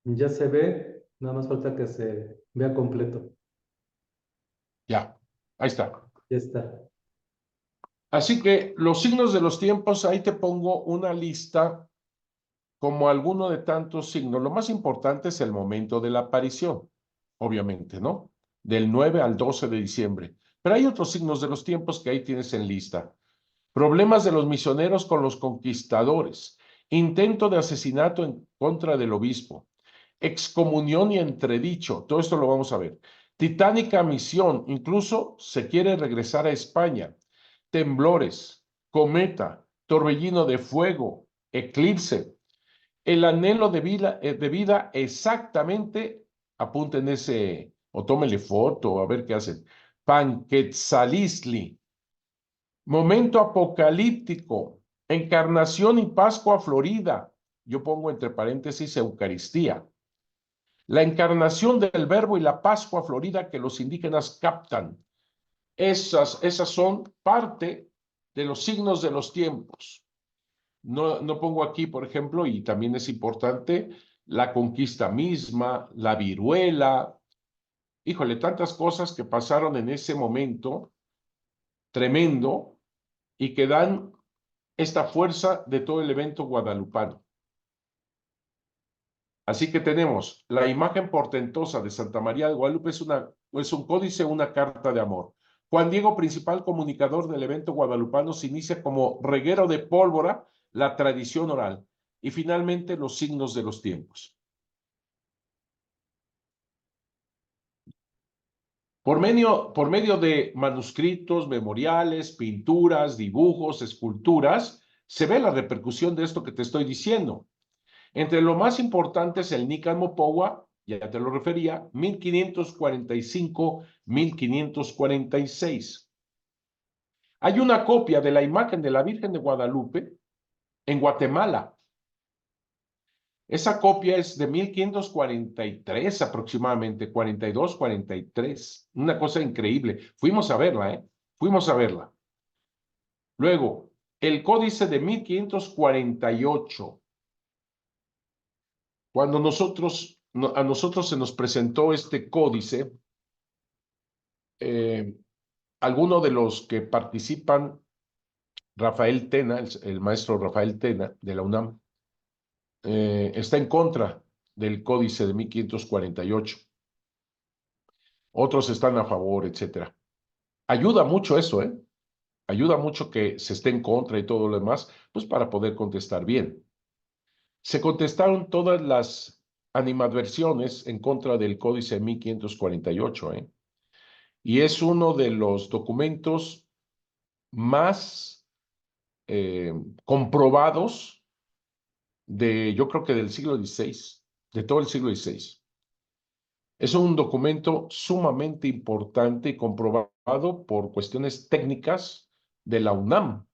Ya se ve, nada más falta que se vea completo. Ya. Ahí está. Ya está. Así que los signos de los tiempos, ahí te pongo una lista como alguno de tantos signos. Lo más importante es el momento de la aparición, obviamente, ¿no? Del 9 al 12 de diciembre. Pero hay otros signos de los tiempos que ahí tienes en lista. Problemas de los misioneros con los conquistadores. Intento de asesinato en contra del obispo. Excomunión y entredicho. Todo esto lo vamos a ver. Titánica misión. Incluso se quiere regresar a España. Temblores. Cometa. Torbellino de fuego. Eclipse. El anhelo de vida exactamente, apunten ese, o tómenle foto, a ver qué hacen. Panquetzalisli. Momento apocalíptico, encarnación y Pascua Florida. Yo pongo entre paréntesis Eucaristía. La encarnación del Verbo y la Pascua Florida que los indígenas captan. Esas son parte de los signos de los tiempos. No pongo aquí, por ejemplo, y también es importante, la conquista misma, la viruela. Híjole, tantas cosas que pasaron en ese momento tremendo y que dan esta fuerza de todo el evento guadalupano. Así que tenemos la imagen portentosa de Santa María de Guadalupe, es un códice, una carta de amor. Juan Diego, principal comunicador del evento guadalupano, se inicia como reguero de pólvora, la tradición oral, y finalmente los signos de los tiempos. Por medio de manuscritos, memoriales, pinturas, dibujos, esculturas, se ve la repercusión de esto que te estoy diciendo. Entre lo más importante es el Nican Mopowa, ya te lo refería, 1545-1546. Hay una copia de la imagen de la Virgen de Guadalupe en Guatemala. Esa copia es de 1543 aproximadamente, 42, 43. Una cosa increíble. Fuimos a verla, ¿eh? Fuimos a verla. Luego, el códice de 1548. Cuando a nosotros se nos presentó este códice, alguno de los que participan, Rafael Tena, el maestro Rafael Tena de la UNAM, está en contra del códice de 1548. Otros están a favor, etcétera. Ayuda mucho eso, ¿eh? Ayuda mucho que se esté en contra y todo lo demás, pues para poder contestar bien. Se contestaron todas las animadversiones en contra del códice 1548, ¿eh? Y es uno de los documentos más comprobados yo creo que del siglo XVI, de todo el siglo XVI. Es un documento sumamente importante y comprobado por cuestiones técnicas de la UNAM.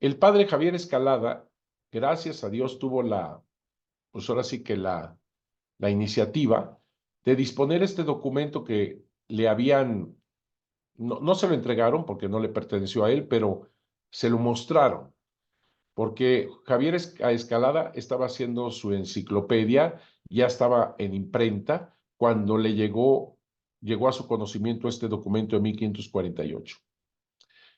El padre Javier Escalada, gracias a Dios, tuvo pues ahora sí que la iniciativa de disponer este documento que le habían, no se lo entregaron porque no le perteneció a él, pero se lo mostraron, porque Javier Escalada estaba haciendo su enciclopedia ya estaba en imprenta cuando le llegó a su conocimiento este documento de 1548.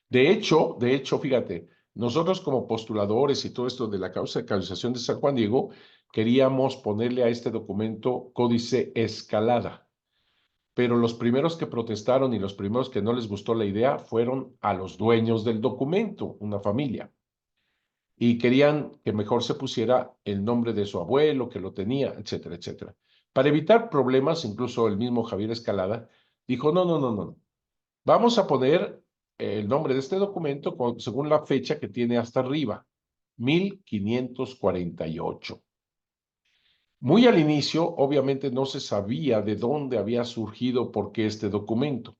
De hecho, fíjate, nosotros como postuladores y todo esto de la causa de canonización de San Juan Diego, queríamos ponerle a este documento Códice Escalada, pero los primeros que protestaron y los primeros que no les gustó la idea fueron a los dueños del documento, una familia, y querían que mejor se pusiera el nombre de su abuelo, que lo tenía, etcétera, etcétera. Para evitar problemas, incluso el mismo Javier Escalada dijo, no, no, no, no, vamos a poner el nombre de este documento según la fecha que tiene hasta arriba, 1548. Muy al inicio, obviamente, no se sabía de dónde había surgido por qué este documento.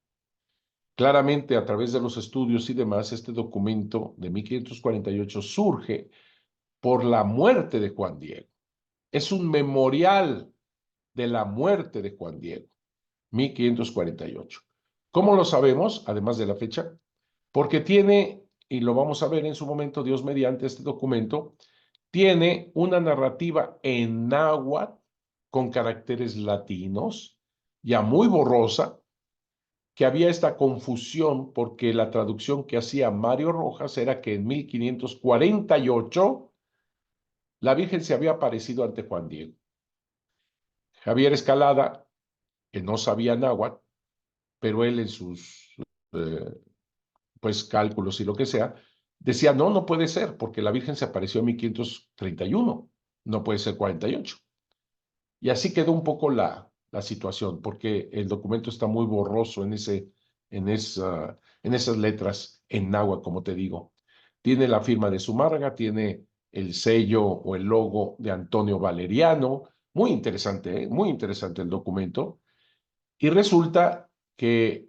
Claramente, a través de los estudios y demás, este documento de 1548 surge por la muerte de Juan Diego. Es un memorial de la muerte de Juan Diego, 1548. ¿Cómo lo sabemos, además de la fecha? Porque tiene, y lo vamos a ver en su momento, Dios mediante este documento, tiene una narrativa en náhuatl con caracteres latinos, ya muy borrosa, que había esta confusión porque la traducción que hacía Mario Rojas era que en 1548 la Virgen se había aparecido ante Juan Diego. Javier Escalada, que no sabía náhuatl, pero él en sus pues cálculos y lo que sea, decía, no, no puede ser, porque la Virgen se apareció en 1531, no puede ser 48. Y así quedó un poco la situación, porque el documento está muy borroso en esas letras en náhuatl, como te digo. Tiene la firma de Zumárraga, tiene el sello o el logo de Antonio Valeriano, muy interesante, muy interesante el documento. Y resulta que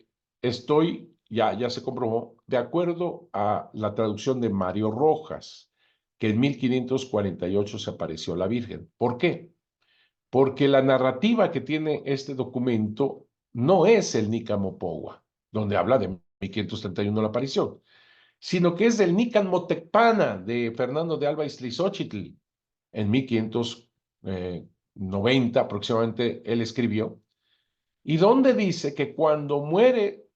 ya se comprobó, de acuerdo a la traducción de Mario Rojas, que en 1548 se apareció la Virgen. ¿Por qué? Porque la narrativa que tiene este documento no es el Nican Mopogua, donde habla de 1531 la aparición, sino que es del Nican Motecpana de Fernando de Alba Izlizóchitl. En 1590 aproximadamente él escribió, y donde dice que cuando muere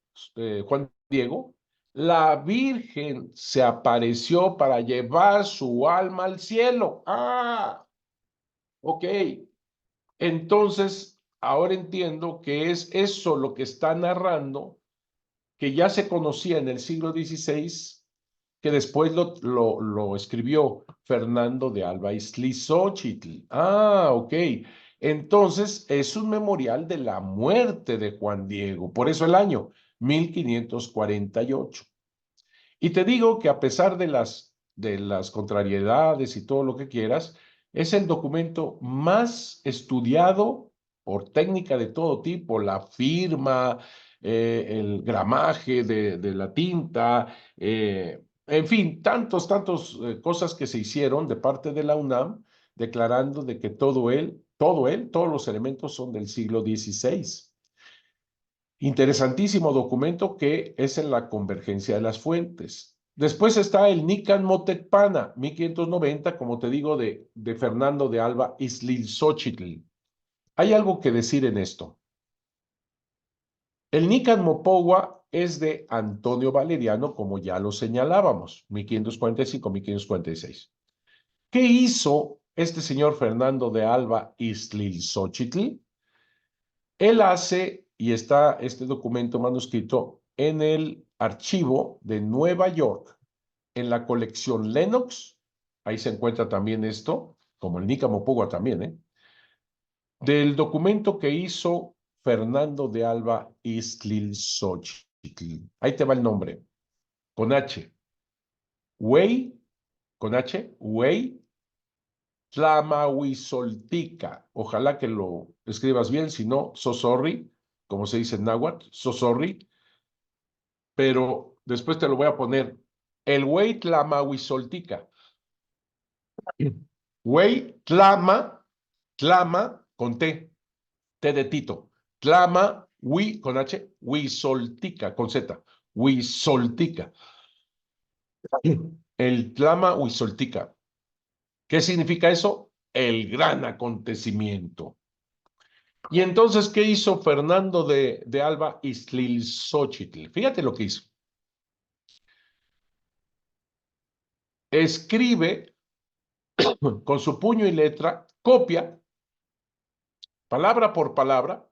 Juan Diego, la Virgen se apareció para llevar su alma al cielo. Ah, ok. Entonces, ahora entiendo que es eso lo que está narrando, que ya se conocía en el siglo XVI, que después lo escribió Fernando de Alba Izlizóchitl. Ah, ok. Entonces, es un memorial de la muerte de Juan Diego, por eso el año 1548. Y te digo que a pesar de las contrariedades y todo lo que quieras, es el documento más estudiado por técnica de todo tipo, la firma, el gramaje de la tinta, en fin, tantos cosas que se hicieron de parte de la UNAM, declarando de que todos los elementos son del siglo XVI. Interesantísimo documento que es en la convergencia de las fuentes. Después está el Nican Motecpana, 1590, como te digo, de Fernando de Alba Izlizóchitl. Hay algo que decir en esto. El Nican Mopogua es de Antonio Valeriano, como ya lo señalábamos, 1545-1546. ¿Qué hizo este señor Fernando de Alba Izlizóchitl? Él hace, y está este documento manuscrito en el archivo de Nueva York, en la colección Lenox, ahí se encuentra también esto, como el Nican Mopogua también, del documento que hizo Fernando de Alba Izlizóchitl. Ahí te va el nombre, con H. Huey, con H, Huey Tlamahuizoltica. Ojalá que lo escribas bien, si no, so sorry, como se dice en náhuatl, so sorry, pero después te lo voy a poner. El Huey Tlamahuizoltica. Huey Tlama con T de Tito. Con H, Huizoltica, con Z. Huizoltica. El Tlamahuizoltica. ¿Qué significa eso? El gran acontecimiento. Y entonces, ¿qué hizo Fernando de Alba Izlilxóchitl? Fíjate lo que hizo. Escribe con su puño y letra, copia, palabra por palabra,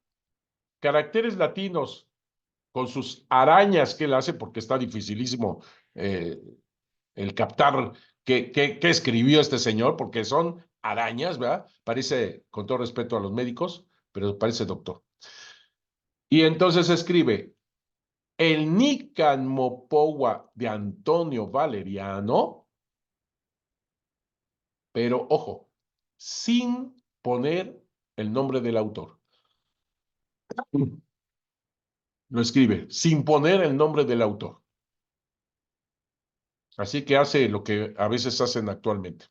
caracteres latinos con sus arañas que él hace, porque está dificilísimo eh, el captar qué escribió este señor, porque son arañas, ¿verdad? Parece, con todo respeto a los médicos, pero parece doctor. Y entonces escribe, el Nican Mopowa de Antonio Valeriano, pero ojo, sin poner el nombre del autor. Lo escribe sin poner el nombre del autor. Así que hace lo que a veces hacen actualmente.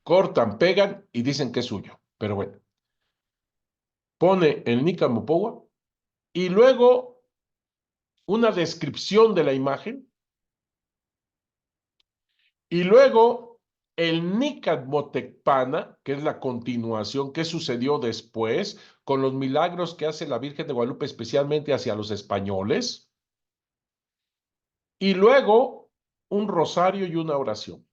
Cortan, pegan y dicen que es suyo. Pero bueno, pone el Nican Mopowa y luego una descripción de la imagen y luego el Nican Motecpana, que es la continuación, que sucedió después con los milagros que hace la Virgen de Guadalupe, especialmente hacia los españoles, y luego un rosario y una oración.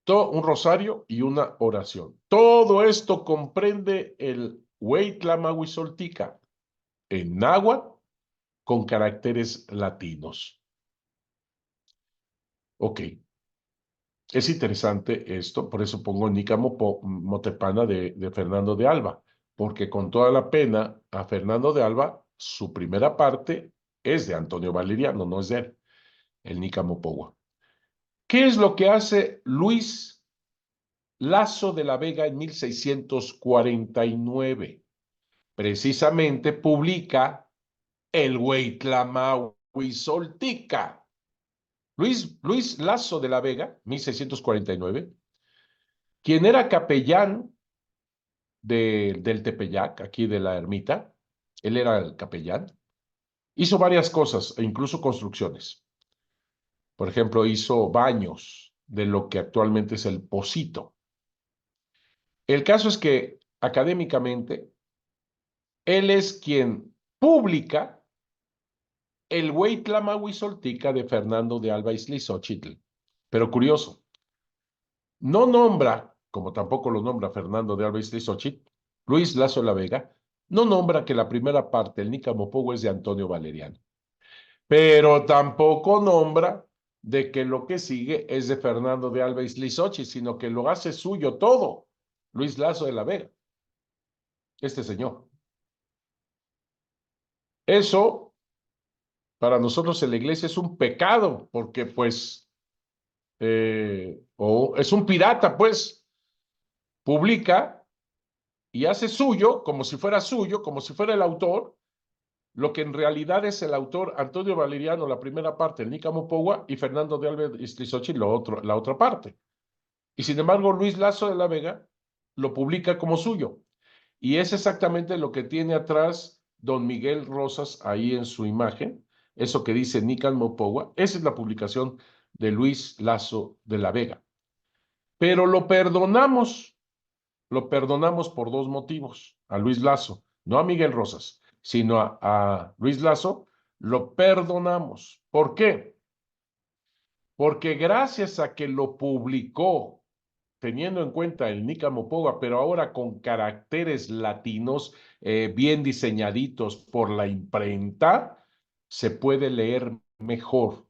Un rosario y una oración. Todo esto comprende el Hueytlamauisoltica en náhuatl con caracteres latinos. Ok, es interesante esto, por eso pongo Nica Motepana de Fernando de Alba, porque con toda la pena a Fernando de Alba, su primera parte es de Antonio Valeriano, no es de él, el Nica Mopowa. ¿Qué es lo que hace Luis Lasso de la Vega en 1649? Precisamente publica el Hueytlamauisoltica. Luis Lasso de la Vega, 1649, quien era capellán del Tepeyac, aquí de la ermita, él era el capellán, hizo varias cosas e incluso construcciones. Por ejemplo, hizo baños de lo que actualmente es el Pocito. El caso es que académicamente, él es quien publica el Hueytlamauisoltica de Fernando de Alba Izlizóchitl. Pero curioso, no nombra, como tampoco lo nombra Fernando de Alba Izlizóchitl, Luis Lasso la Vega, no nombra que la primera parte, el Nicamopogo, es de Antonio Valeriano. Pero tampoco nombra de que lo que sigue es de Fernando de Alba Izlizóchitl, sino que lo hace suyo todo, Luis Lasso de la Vega, este señor. Eso, para nosotros en la iglesia, es un pecado, porque pues, o es un pirata, pues, publica y hace suyo, como si fuera el autor, lo que en realidad es el autor Antonio Valeriano, la primera parte, el Nicamo Powa, y Fernando de Alba Izlizóchitl, la otra parte. Y sin embargo, Luis Lasso de la Vega lo publica como suyo. Y es exactamente lo que tiene atrás don Miguel Rosas ahí en su imagen, eso que dice Nican Mopowa, esa es la publicación de Luis Lasso de la Vega. Pero lo perdonamos por dos motivos, a Luis Lasso, no a Miguel Rosas, sino a Luis Lasso, lo perdonamos. ¿Por qué? Porque gracias a que lo publicó teniendo en cuenta el Nicamo Powa, pero ahora con caracteres latinos bien diseñaditos por la imprenta, se puede leer mejor.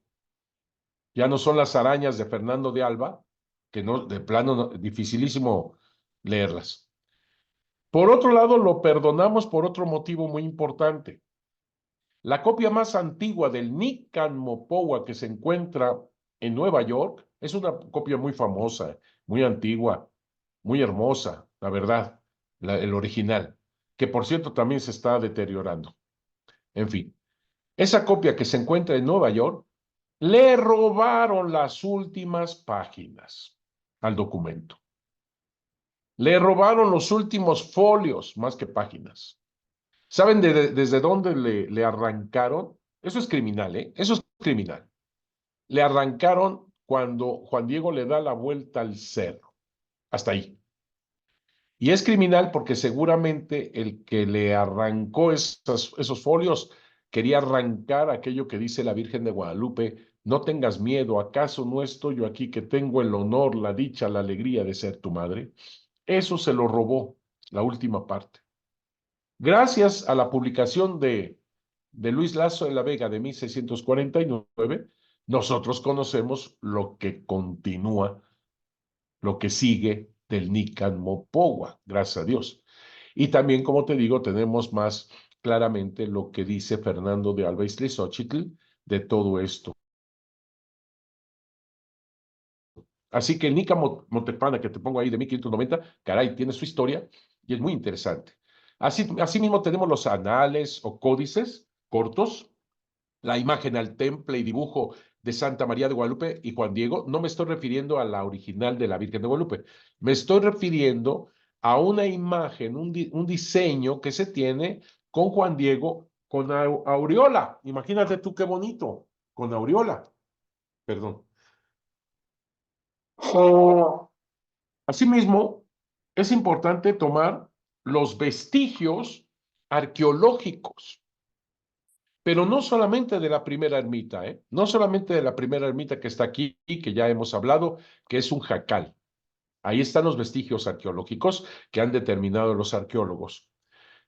Ya no son las arañas de Fernando de Alba, que no, de plano, dificilísimo leerlas. Por otro lado, lo perdonamos por otro motivo muy importante. La copia más antigua del Nican Mopowa que se encuentra en Nueva York es una copia muy famosa, muy antigua, muy hermosa, la verdad, el original, que por cierto también se está deteriorando. En fin, esa copia que se encuentra en Nueva York, le robaron las últimas páginas al documento. Le robaron los últimos folios, más que páginas. ¿Saben desde dónde le arrancaron? Eso es criminal, ¿eh? Eso es criminal. Le arrancaron cuando Juan Diego le da la vuelta al cerro. Hasta ahí. Y es criminal porque seguramente el que le arrancó esos folios quería arrancar aquello que dice la Virgen de Guadalupe: no tengas miedo, ¿acaso no estoy yo aquí que tengo el honor, la dicha, la alegría de ser tu madre? Eso se lo robó, la última parte. Gracias a la publicación de Luis Lasso de la Vega de 1649, nosotros conocemos lo que continúa, lo que sigue del Nican Mopohua, gracias a Dios. Y también, como te digo, tenemos más claramente lo que dice Fernando de Alba Izlizóchitl de todo esto. Así que el Nica Motepana que te pongo ahí de 1590, caray, tiene su historia y es muy interesante. Asimismo tenemos los anales o códices cortos, la imagen al temple y dibujo de Santa María de Guadalupe y Juan Diego. No me estoy refiriendo a la original de la Virgen de Guadalupe, me estoy refiriendo a una imagen, un diseño que se tiene con Juan Diego con aureola. Imagínate tú qué bonito, con aureola, perdón. Asimismo, es importante tomar los vestigios arqueológicos, pero no solamente de la primera ermita, ¿eh? No solamente de la primera ermita que está aquí, que ya hemos hablado, que es un jacal. Ahí están los vestigios arqueológicos que han determinado los arqueólogos.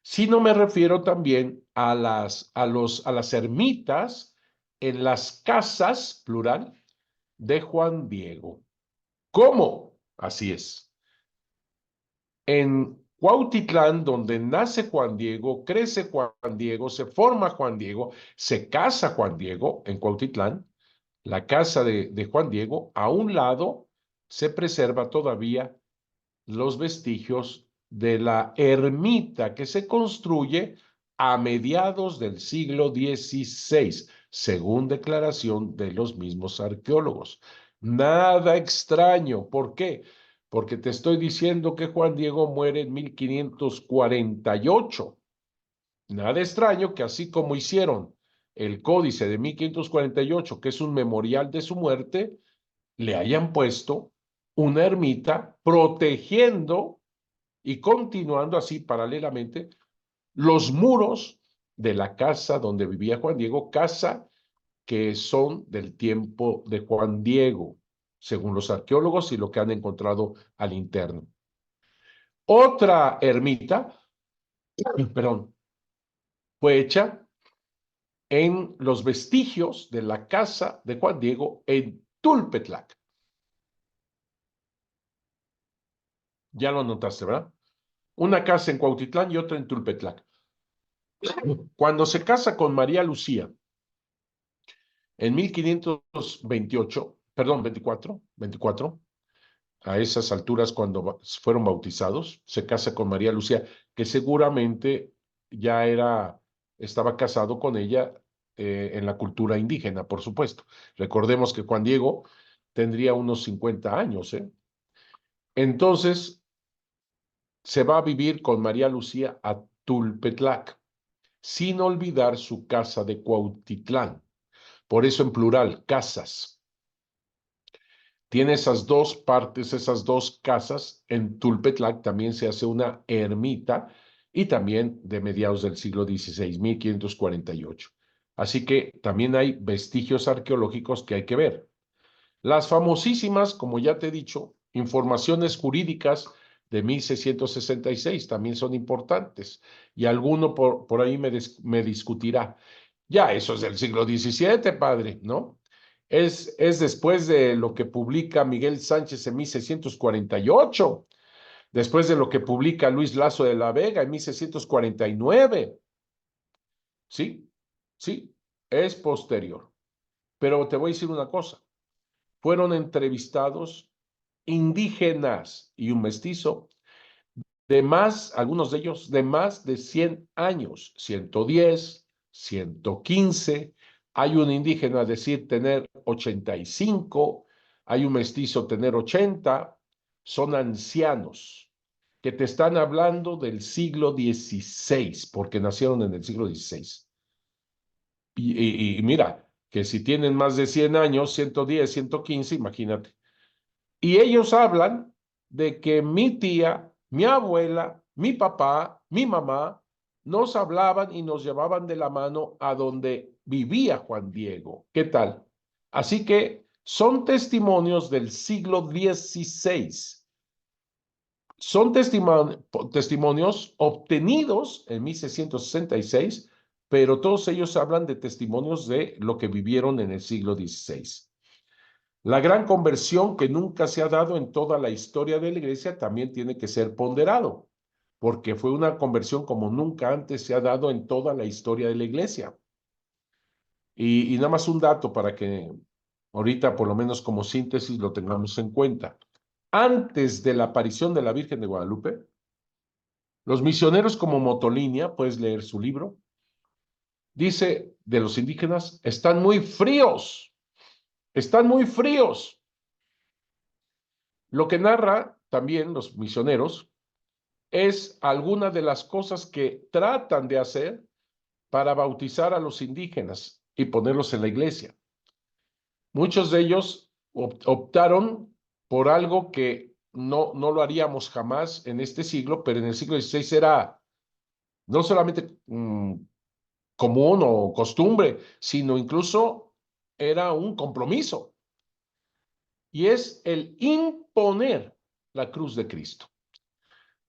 Sino me refiero también a las ermitas en las casas, plural, de Juan Diego. ¿Cómo? Así es. En Cuautitlán, donde nace Juan Diego, crece Juan Diego, se forma Juan Diego, se casa Juan Diego en Cuautitlán, la casa de Juan Diego, a un lado se preserva todavía los vestigios de la ermita que se construye a mediados del siglo XVI, según declaración de los mismos arqueólogos. Nada extraño. ¿Por qué? Porque te estoy diciendo que Juan Diego muere en 1548. Nada extraño que así como hicieron el códice de 1548, que es un memorial de su muerte, le hayan puesto una ermita protegiendo y continuando así paralelamente los muros de la casa donde vivía Juan Diego, casa que son del tiempo de Juan Diego, según los arqueólogos y lo que han encontrado al interno. Otra ermita, perdón, fue hecha en los vestigios de la casa de Juan Diego en Tulpetlac. Ya lo notaste, ¿verdad? Una casa en Cuautitlán y otra en Tulpetlac. Cuando se casa con María Lucía en 1528, perdón, 24, a esas alturas cuando fueron bautizados, se casa con María Lucía, que seguramente ya estaba casado con ella en la cultura indígena, por supuesto. Recordemos que Juan Diego tendría unos 50 años, ¿eh? Entonces, se va a vivir con María Lucía a Tulpetlac, sin olvidar su casa de Cuautitlán. Por eso en plural, casas. Tiene esas dos partes, esas dos casas. En Tulpetlac también se hace una ermita y también de mediados del siglo XVI, 1548. Así que también hay vestigios arqueológicos que hay que ver. Las famosísimas, como ya te he dicho, informaciones jurídicas de 1666 también son importantes y alguno por ahí me discutirá. Ya, eso es del siglo XVII, padre, ¿no? Es después de lo que publica Miguel Sánchez en 1648, después de lo que publica Luis Lasso de la Vega en 1649. Sí, sí, es posterior. Pero te voy a decir una cosa, fueron entrevistados indígenas y un mestizo algunos de ellos de más de 100 años, 110, 115. Hay un indígena decir tener 85, hay un mestizo tener 80. Son ancianos que te están hablando del siglo XVI, porque nacieron en el siglo XVI. Y mira, que si tienen más de 100 años, 110, 115, imagínate. Y ellos hablan de que mi tía mi abuela, mi papá, mi mamá, nos hablaban y nos llevaban de la mano a donde vivía Juan Diego. ¿Qué tal? Así que son testimonios del siglo XVI. Son testimonios obtenidos en 1666, pero todos ellos hablan de testimonios de lo que vivieron en el siglo XVI. La gran conversión que nunca se ha dado en toda la historia de la iglesia también tiene que ser ponderado, porque fue una conversión como nunca antes se ha dado en toda la historia de la iglesia. Y nada más un dato para que ahorita, por lo menos como síntesis, lo tengamos en cuenta. Antes de la aparición de la Virgen de Guadalupe, los misioneros como Motolinia, puedes leer su libro, dice de los indígenas, están muy fríos, están muy fríos. Lo que narra también los misioneros es alguna de las cosas que tratan de hacer para bautizar a los indígenas y ponerlos en la iglesia. Muchos de ellos optaron por algo que no lo haríamos jamás en este siglo, pero en el siglo XVI era no solamente común o costumbre, sino incluso era un compromiso. Y es el imponer la cruz de Cristo.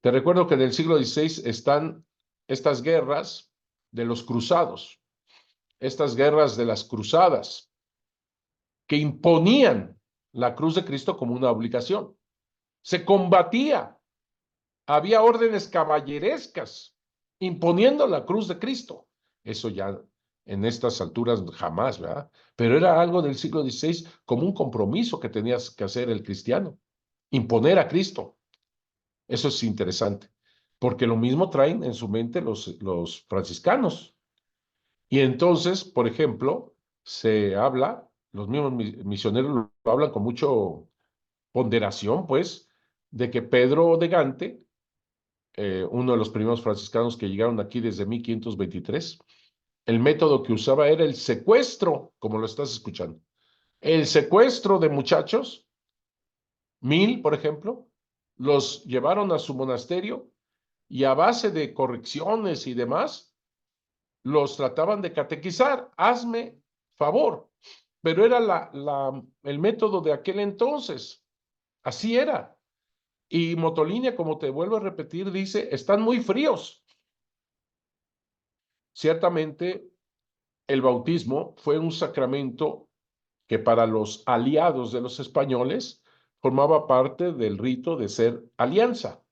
Te recuerdo que en el siglo XVI están estas guerras de los cruzados, estas guerras de las cruzadas, que imponían la cruz de Cristo como una obligación. Se combatía, había órdenes caballerescas imponiendo la cruz de Cristo. Eso ya en estas alturas jamás, ¿verdad? Pero era algo del siglo XVI como un compromiso que tenías que hacer el cristiano, imponer a Cristo. Eso es interesante, porque lo mismo traen en su mente los franciscanos. Y entonces, por ejemplo, se habla, los mismos misioneros lo hablan con mucho ponderación, pues, de que Pedro de Gante, uno de los primeros franciscanos que llegaron aquí desde 1523, el método que usaba era el secuestro, como lo estás escuchando. El secuestro de muchachos, 1000, por ejemplo, los llevaron a su monasterio y a base de correcciones y demás, los trataban de catequizar. Hazme favor. Pero era el método de aquel entonces. Así era. Y Motolinia, como te vuelvo a repetir, dice, están muy fríos. Ciertamente, el bautismo fue un sacramento que para los aliados de los españoles formaba parte del rito de ser alianza.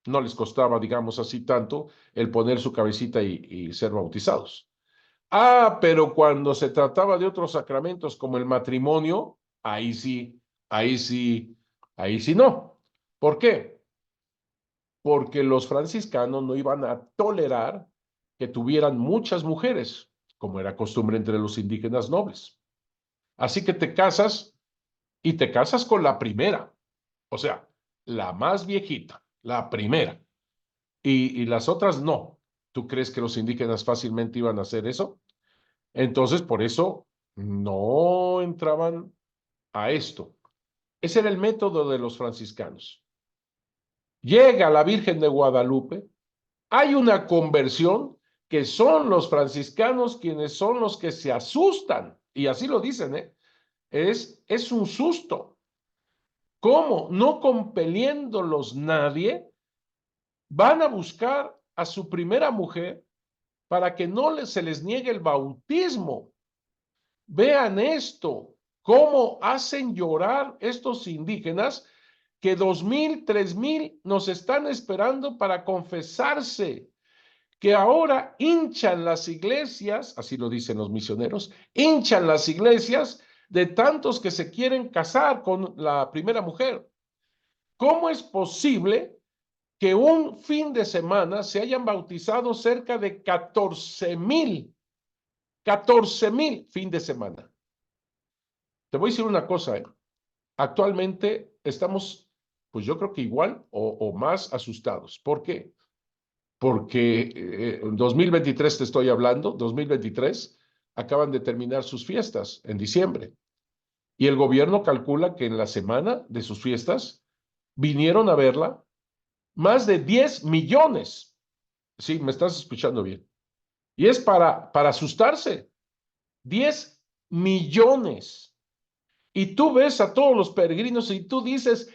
No les costaba, digamos así, tanto el poner su cabecita y ser bautizados. Pero cuando se trataba de otros sacramentos como el matrimonio, ahí sí, ahí sí, ahí sí no. ¿Por qué? Porque los franciscanos no iban a tolerar que tuvieran muchas mujeres, como era costumbre entre los indígenas nobles. Así que te casas y te casas con la primera, o sea, la más viejita, la primera. Y las otras no. ¿Tú crees que los indígenas fácilmente iban a hacer eso? Entonces, por eso no entraban a esto. Ese era el método de los franciscanos. Llega la Virgen de Guadalupe, hay una conversión que son los franciscanos quienes son los que se asustan, y así lo dicen, ¿eh? Es un susto. ¿Cómo? No compeliéndolos nadie, van a buscar a su primera mujer para que no se les niegue el bautismo. Vean esto, cómo hacen llorar estos indígenas que 2000, 3000 nos están esperando para confesarse, que ahora hinchan las iglesias, así lo dicen los misioneros, hinchan las iglesias de tantos que se quieren casar con la primera mujer. ¿Cómo es posible que un fin de semana se hayan bautizado cerca de 14,000 fin de semana? Te voy a decir una cosa, actualmente estamos, pues yo creo que igual o más asustados. ¿Por qué? Porque en 2023 te estoy hablando, 2023, acaban de terminar sus fiestas en diciembre. Y el gobierno calcula que en la semana de sus fiestas vinieron a verla más de 10 millones. Sí, me estás escuchando bien. Y es para asustarse. 10 millones. Y tú ves a todos los peregrinos y tú dices,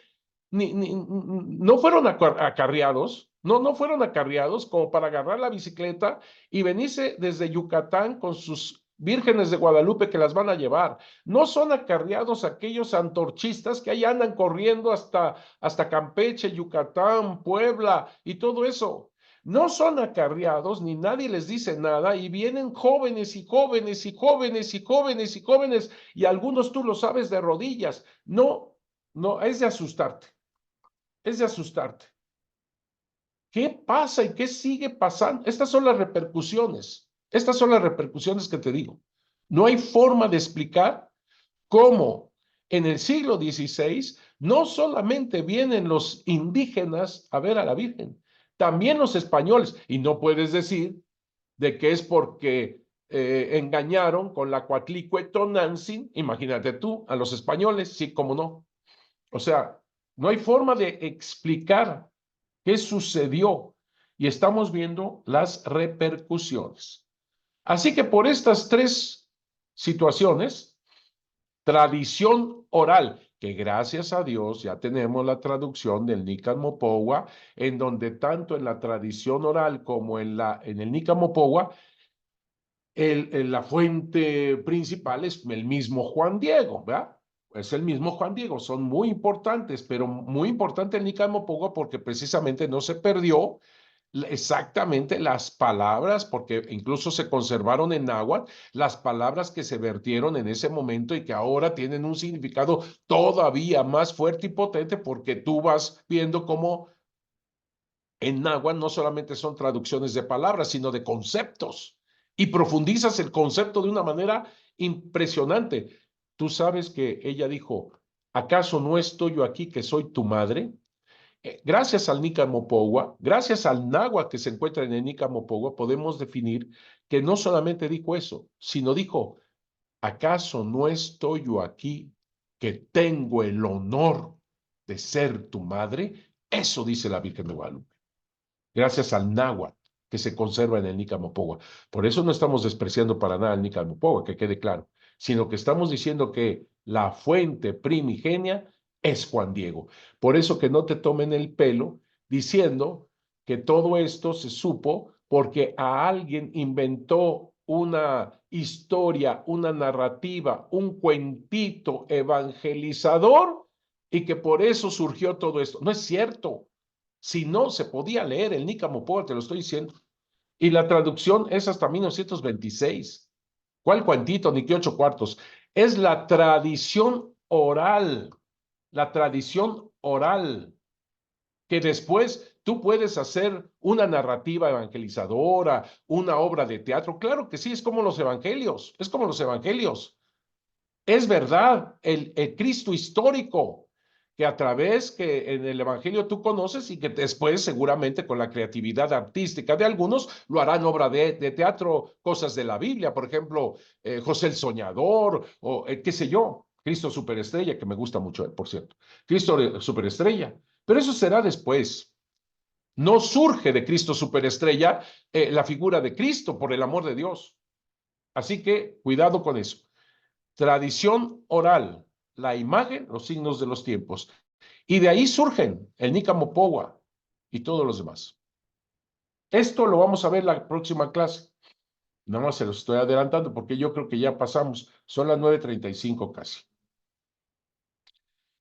no fueron acarreados, no fueron acarreados como para agarrar la bicicleta y venirse desde Yucatán con sus vírgenes de Guadalupe que las van a llevar. No son acarreados aquellos antorchistas que ahí andan corriendo hasta Campeche, Yucatán, Puebla y todo eso. No son acarreados, ni nadie les dice nada, y vienen jóvenes y jóvenes y jóvenes y jóvenes y jóvenes, y algunos tú lo sabes de rodillas. No, no, es de asustarte. Es de asustarte. ¿Qué pasa y qué sigue pasando? Estas son las repercusiones. Estas son las repercusiones que te digo. No hay forma de explicar cómo en el siglo XVI no solamente vienen los indígenas a ver a la Virgen, también los españoles. Y no puedes decir de que es porque engañaron con la Coatlicue Tonantzin, imagínate tú, a los españoles, sí, cómo no. O sea, no hay forma de explicar qué sucedió y estamos viendo las repercusiones. Así que por estas tres situaciones, tradición oral, que gracias a Dios ya tenemos la traducción del Nican Mopohua, en donde tanto en la tradición oral como en el Nican Mopohua, la fuente principal es el mismo Juan Diego, ¿verdad? Es el mismo Juan Diego, son muy importantes, pero muy importante el Nican Mopohua porque precisamente no se perdió exactamente las palabras, porque incluso se conservaron en náhuatl las palabras que se vertieron en ese momento y que ahora tienen un significado todavía más fuerte y potente porque tú vas viendo cómo en náhuatl no solamente son traducciones de palabras, sino de conceptos y profundizas el concepto de una manera impresionante. Tú sabes que ella dijo, ¿acaso no estoy yo aquí que soy tu madre? Gracias al Nican Mopohua, gracias al náhuatl que se encuentra en el Nican Mopohua, podemos definir que no solamente dijo eso, sino dijo, ¿acaso no estoy yo aquí que tengo el honor de ser tu madre? Eso dice la Virgen de Guadalupe, gracias al náhuatl que se conserva en el Nican Mopohua. Por eso no estamos despreciando para nada el Nican Mopohua, que quede claro, sino que estamos diciendo que la fuente primigenia es Juan Diego. Por eso que no te tomen el pelo diciendo que todo esto se supo porque a alguien inventó una historia, una narrativa, un cuentito evangelizador y que por eso surgió todo esto. No es cierto. Si no, se podía leer el Nican Mopohua, te lo estoy diciendo. Y la traducción es hasta 1926. ¿Cuál cuantito? Ni que 8 cuartos. Es la tradición oral, que después tú puedes hacer una narrativa evangelizadora, una obra de teatro. Claro que sí, es como los evangelios, es como los evangelios. Es verdad, el Cristo histórico, que a través que en el Evangelio tú conoces y que después seguramente con la creatividad artística de algunos lo harán obra de teatro, cosas de la Biblia, por ejemplo, José el Soñador o qué sé yo, Cristo Superestrella, que me gusta mucho, por cierto, Cristo Superestrella, pero eso será después. No surge de Cristo Superestrella la figura de Cristo, por el amor de Dios. Así que cuidado con eso. Tradición oral, la imagen, los signos de los tiempos. Y de ahí surgen el Nican Mopohua y todos los demás. Esto lo vamos a ver en la próxima clase. Nada más se los estoy adelantando porque yo creo que ya pasamos. Son las 9:35 casi.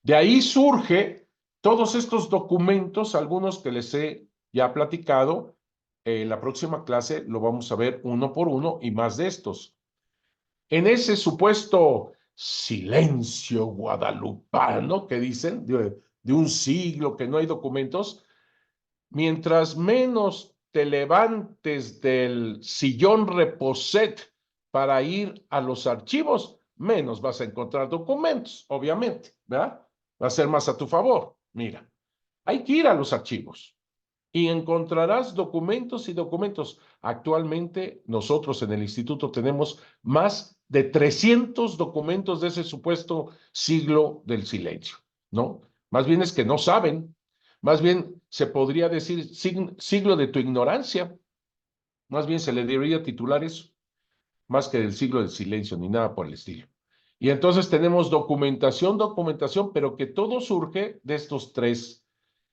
De ahí surge todos estos documentos, algunos que les he ya platicado. En la próxima clase lo vamos a ver uno por uno y más de estos. En ese supuesto silencio guadalupano que dicen, de un siglo que no hay documentos, mientras menos te levantes del sillón reposet para ir a los archivos, menos vas a encontrar documentos, obviamente, ¿verdad? Va a ser más a tu favor. Mira, hay que ir a los archivos y encontrarás documentos y documentos. Actualmente nosotros en el instituto tenemos más de 300 documentos de ese supuesto siglo del silencio, ¿no? Más bien es que no saben, Más bien se podría decir siglo de tu ignorancia. Más bien se le debería titular eso, más que del siglo del silencio, ni nada por el estilo. Y entonces tenemos documentación, documentación, pero que todo surge de estos tres,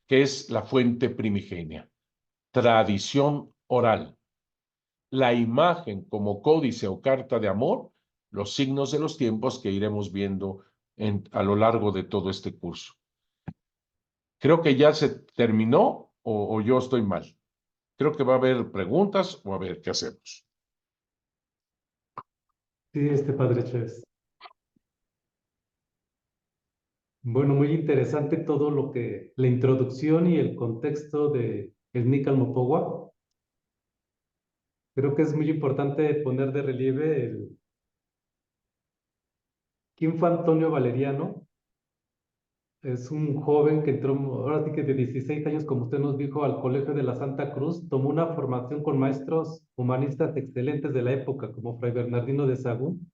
que es la fuente primigenia: tradición oral, la imagen como códice o carta de amor, los signos de los tiempos que iremos viendo a lo largo de todo este curso. Creo que ya se terminó o yo estoy mal. Creo que va a haber preguntas o a ver qué hacemos. Sí, Padre Chévez. Bueno, muy interesante todo lo que, la introducción y el contexto de el Nícal Mopogua. Creo que es muy importante poner de relieve quién fue Antonio Valeriano. Es un joven que entró, ahora sí que de 16 años, como usted nos dijo, al Colegio de la Santa Cruz, tomó una formación con maestros humanistas excelentes de la época, como Fray Bernardino de Sahagún,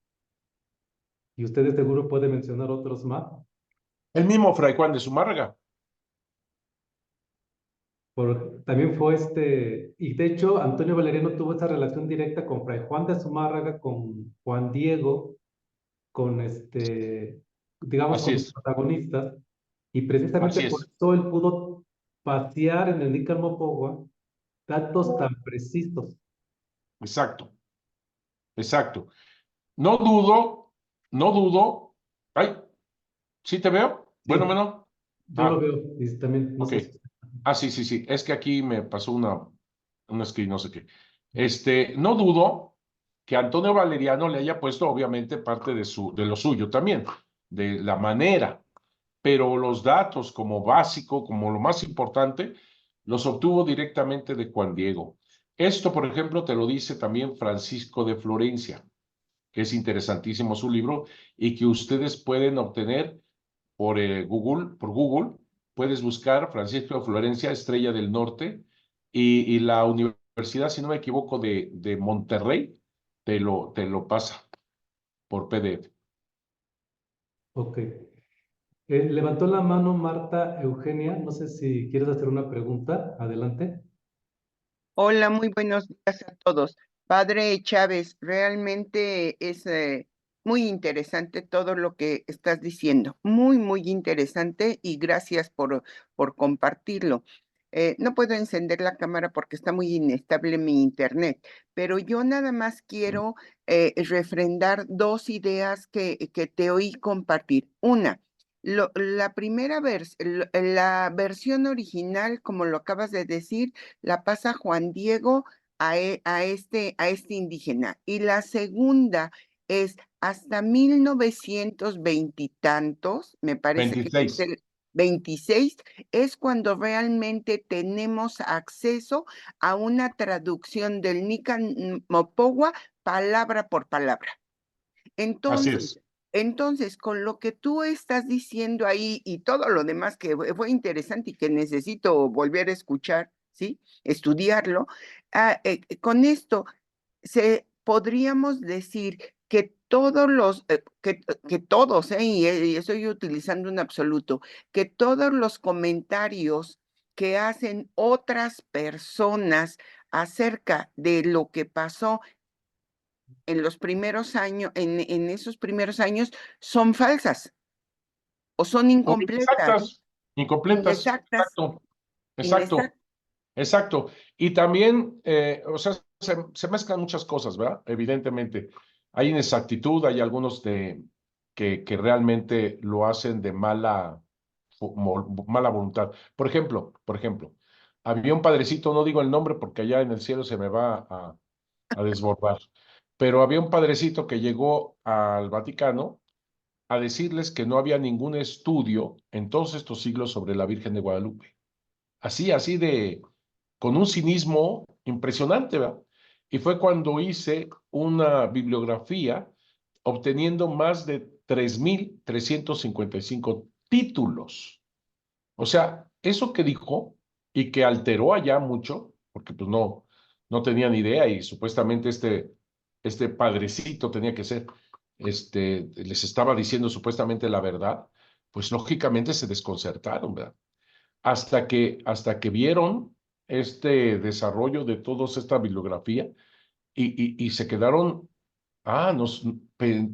y usted de seguro puede mencionar otros más. El mismo Fray Juan de Zumárraga. También fue y de hecho Antonio Valeriano tuvo esa relación directa con Fray Juan de Zumárraga, con Juan Diego, con digamos, Así con los es, protagonistas, y precisamente así por es. eso él pudo pasear en el Nícar Mopogua datos tan precisos. Exacto, exacto. No dudo, no dudo. Ay, ¿sí te veo? Bueno, Sí, bueno. yo lo Ah, veo y también, no ok. sé si... Ah, sí, sí, sí. Es que aquí me pasó una screen, no sé qué. No dudo que Antonio Valeriano le haya puesto, obviamente, parte de lo suyo también, de la manera, pero los datos como básico, como lo más importante, los obtuvo directamente de Juan Diego. Esto, por ejemplo, te lo dice también Francisco de Florencia, que es interesantísimo su libro y que ustedes pueden obtener por Google, puedes buscar Francisco de Florencia, Estrella del Norte, y la universidad, si no me equivoco, de Monterrey, te lo pasa por PDF. Ok. Levantó la mano Marta Eugenia, no sé si quieres hacer una pregunta, adelante. Hola, muy buenos días a todos. Padre Chávez, realmente es muy interesante todo lo que estás diciendo. Muy, muy interesante y gracias por compartirlo. No puedo encender la cámara porque está muy inestable mi internet, pero yo nada más quiero refrendar dos ideas que te oí compartir. Una, la primera la versión original, como lo acabas de decir, la pasa Juan Diego a este indígena. Y la segunda es hasta 1920 y tantos, me parece que es 26. el 26, es cuando realmente tenemos acceso a una traducción del Nican Mopogua palabra por palabra. Así Entonces, es. entonces, con lo que tú estás diciendo ahí y todo lo demás que fue interesante y que necesito volver a escuchar, ¿sí? Estudiarlo, con esto podríamos decir que que todos, y estoy utilizando un absoluto, que todos los comentarios que hacen otras personas acerca de lo que pasó en los primeros años, en esos primeros años, son falsas o son O incompletas, inexactas, incompletas. inexactas, Exacto, exacto, inexactas. exacto. Y también, o sea, se mezclan muchas cosas, ¿verdad? Evidentemente. Hay inexactitud, hay algunos que realmente lo hacen de mala voluntad. Por ejemplo, había un padrecito, no digo el nombre porque allá en el cielo se me va a desbordar, pero había un padrecito que llegó al Vaticano a decirles que no había ningún estudio en todos estos siglos sobre la Virgen de Guadalupe. Así con un cinismo impresionante, ¿verdad? Y fue cuando hice una bibliografía obteniendo más de 3,355 títulos. O sea, eso que dijo y que alteró allá mucho, porque pues no tenían idea y supuestamente este padrecito tenía que ser, les estaba diciendo supuestamente la verdad, pues lógicamente se desconcertaron, ¿verdad? hasta que vieron este desarrollo de toda esta bibliografía y se quedaron,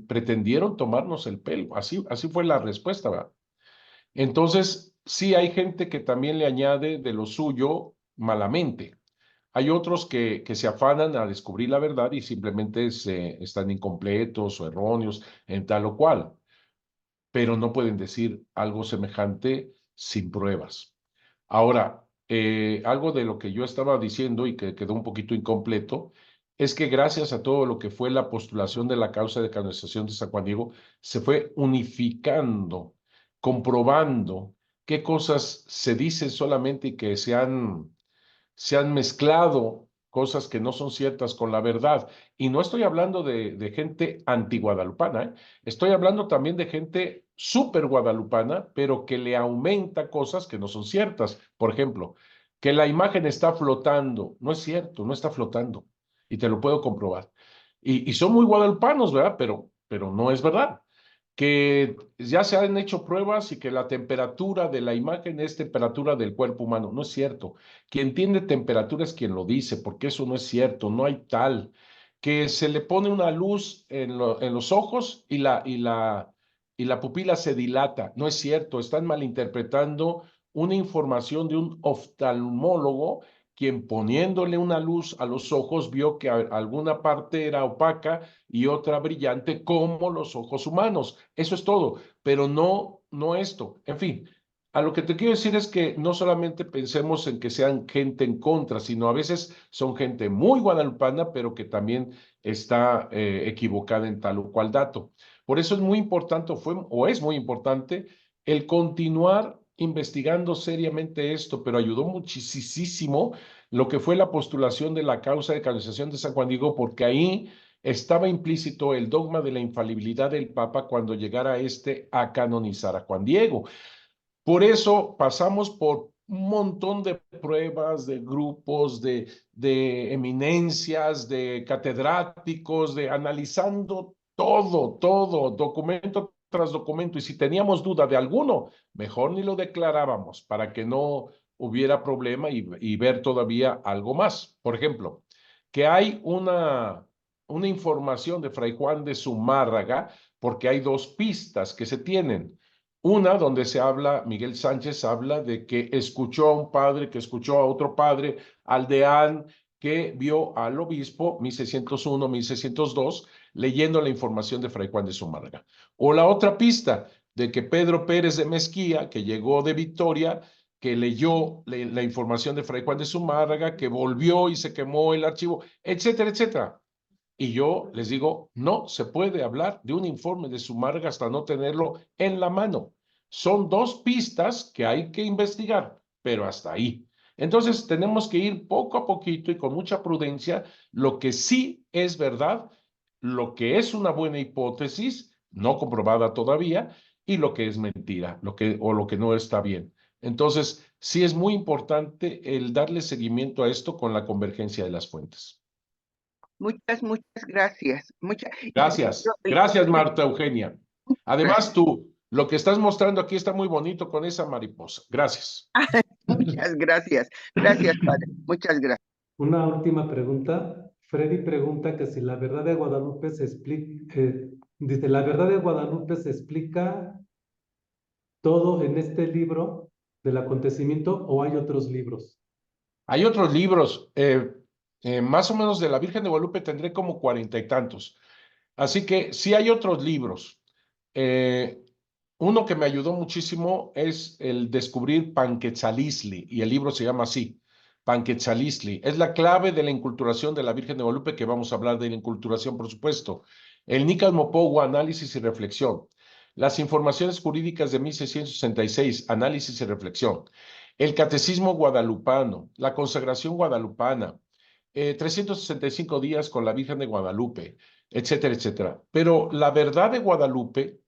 pretendieron tomarnos el pelo. Así fue la respuesta, ¿verdad? Entonces, sí hay gente que también le añade de lo suyo malamente. Hay otros que se afanan a descubrir la verdad y simplemente están incompletos o erróneos en tal o cual, pero no pueden decir algo semejante sin pruebas. Ahora, algo de lo que yo estaba diciendo y que quedó un poquito incompleto, es que gracias a todo lo que fue la postulación de la causa de canonización de San Juan Diego, se fue unificando, comprobando qué cosas se dicen solamente y que se han mezclado cosas que no son ciertas con la verdad. Y no estoy hablando de gente antiguadalupana, ¿eh? Estoy hablando también de gente súper guadalupana, pero que le aumenta cosas que no son ciertas. Por ejemplo, que la imagen está flotando. No es cierto, no está flotando. Y te lo puedo comprobar. Y son muy guadalupanos, ¿verdad? Pero no es verdad. Que ya se han hecho pruebas y que la temperatura de la imagen es temperatura del cuerpo humano. No es cierto. Quien tiene temperatura es quien lo dice, porque eso no es cierto, no hay tal. Que se le pone una luz en los ojos y la pupila se dilata. No es cierto, están malinterpretando una información de un oftalmólogo quien poniéndole una luz a los ojos vio que alguna parte era opaca y otra brillante como los ojos humanos. Eso es todo, pero no esto. En fin, a lo que te quiero decir es que no solamente pensemos en que sean gente en contra, sino a veces son gente muy guadalupana, pero que también está equivocada en tal o cual dato. Por eso es muy importante, es muy importante el continuar investigando seriamente esto, pero ayudó muchísimo lo que fue la postulación de la causa de canonización de San Juan Diego, porque ahí estaba implícito el dogma de la infalibilidad del Papa cuando llegara a canonizar a Juan Diego. Por eso pasamos por un montón de pruebas, de grupos, de eminencias, de catedráticos, de analizando todo, documento tras documento. Y si teníamos duda de alguno, mejor ni lo declarábamos para que no hubiera problema y ver todavía algo más. Por ejemplo, que hay una información de Fray Juan de Zumárraga, porque hay dos pistas que se tienen. Una donde se habla, Miguel Sánchez habla de que escuchó a un padre, que escuchó a otro padre, aldeán, que vio al obispo, 1601, 1602, leyendo la información de Fray Juan de Zumárraga. O la otra pista, de que Pedro Pérez de Mezquía, que llegó de Victoria, que leyó la información de Fray Juan de Zumárraga, que volvió y se quemó el archivo, etcétera, etcétera. Y yo les digo, no se puede hablar de un informe de Zumárraga hasta no tenerlo en la mano. Son dos pistas que hay que investigar, pero hasta ahí. Entonces tenemos que ir poco a poquito y con mucha prudencia lo que sí es verdad, lo que es una buena hipótesis, no comprobada todavía, y lo que es mentira, lo que no está bien. Entonces, sí es muy importante el darle seguimiento a esto con la convergencia de las fuentes. Muchas gracias. Gracias, Marta Eugenia. Además, lo que estás mostrando aquí está muy bonito con esa mariposa. Gracias. Muchas gracias. Gracias, padre. Muchas gracias. Una última pregunta. Freddy pregunta que si la verdad de Guadalupe se explica, dice, ¿la verdad de Guadalupe se explica todo en este libro del acontecimiento o hay otros libros? Hay otros libros, más o menos de la Virgen de Guadalupe tendré como 40 y tantos. Así que sí hay otros libros. Uno que me ayudó muchísimo es el descubrir Panquetzalisli, y el libro se llama así, Panquetzalisli. Es la clave de la inculturación de la Virgen de Guadalupe, que vamos a hablar de la inculturación, por supuesto. El Nícal Mopogua, análisis y reflexión. Las informaciones jurídicas de 1666, análisis y reflexión. El Catecismo Guadalupano, la consagración guadalupana, 365 días con la Virgen de Guadalupe, etcétera, etcétera. Pero la verdad de Guadalupe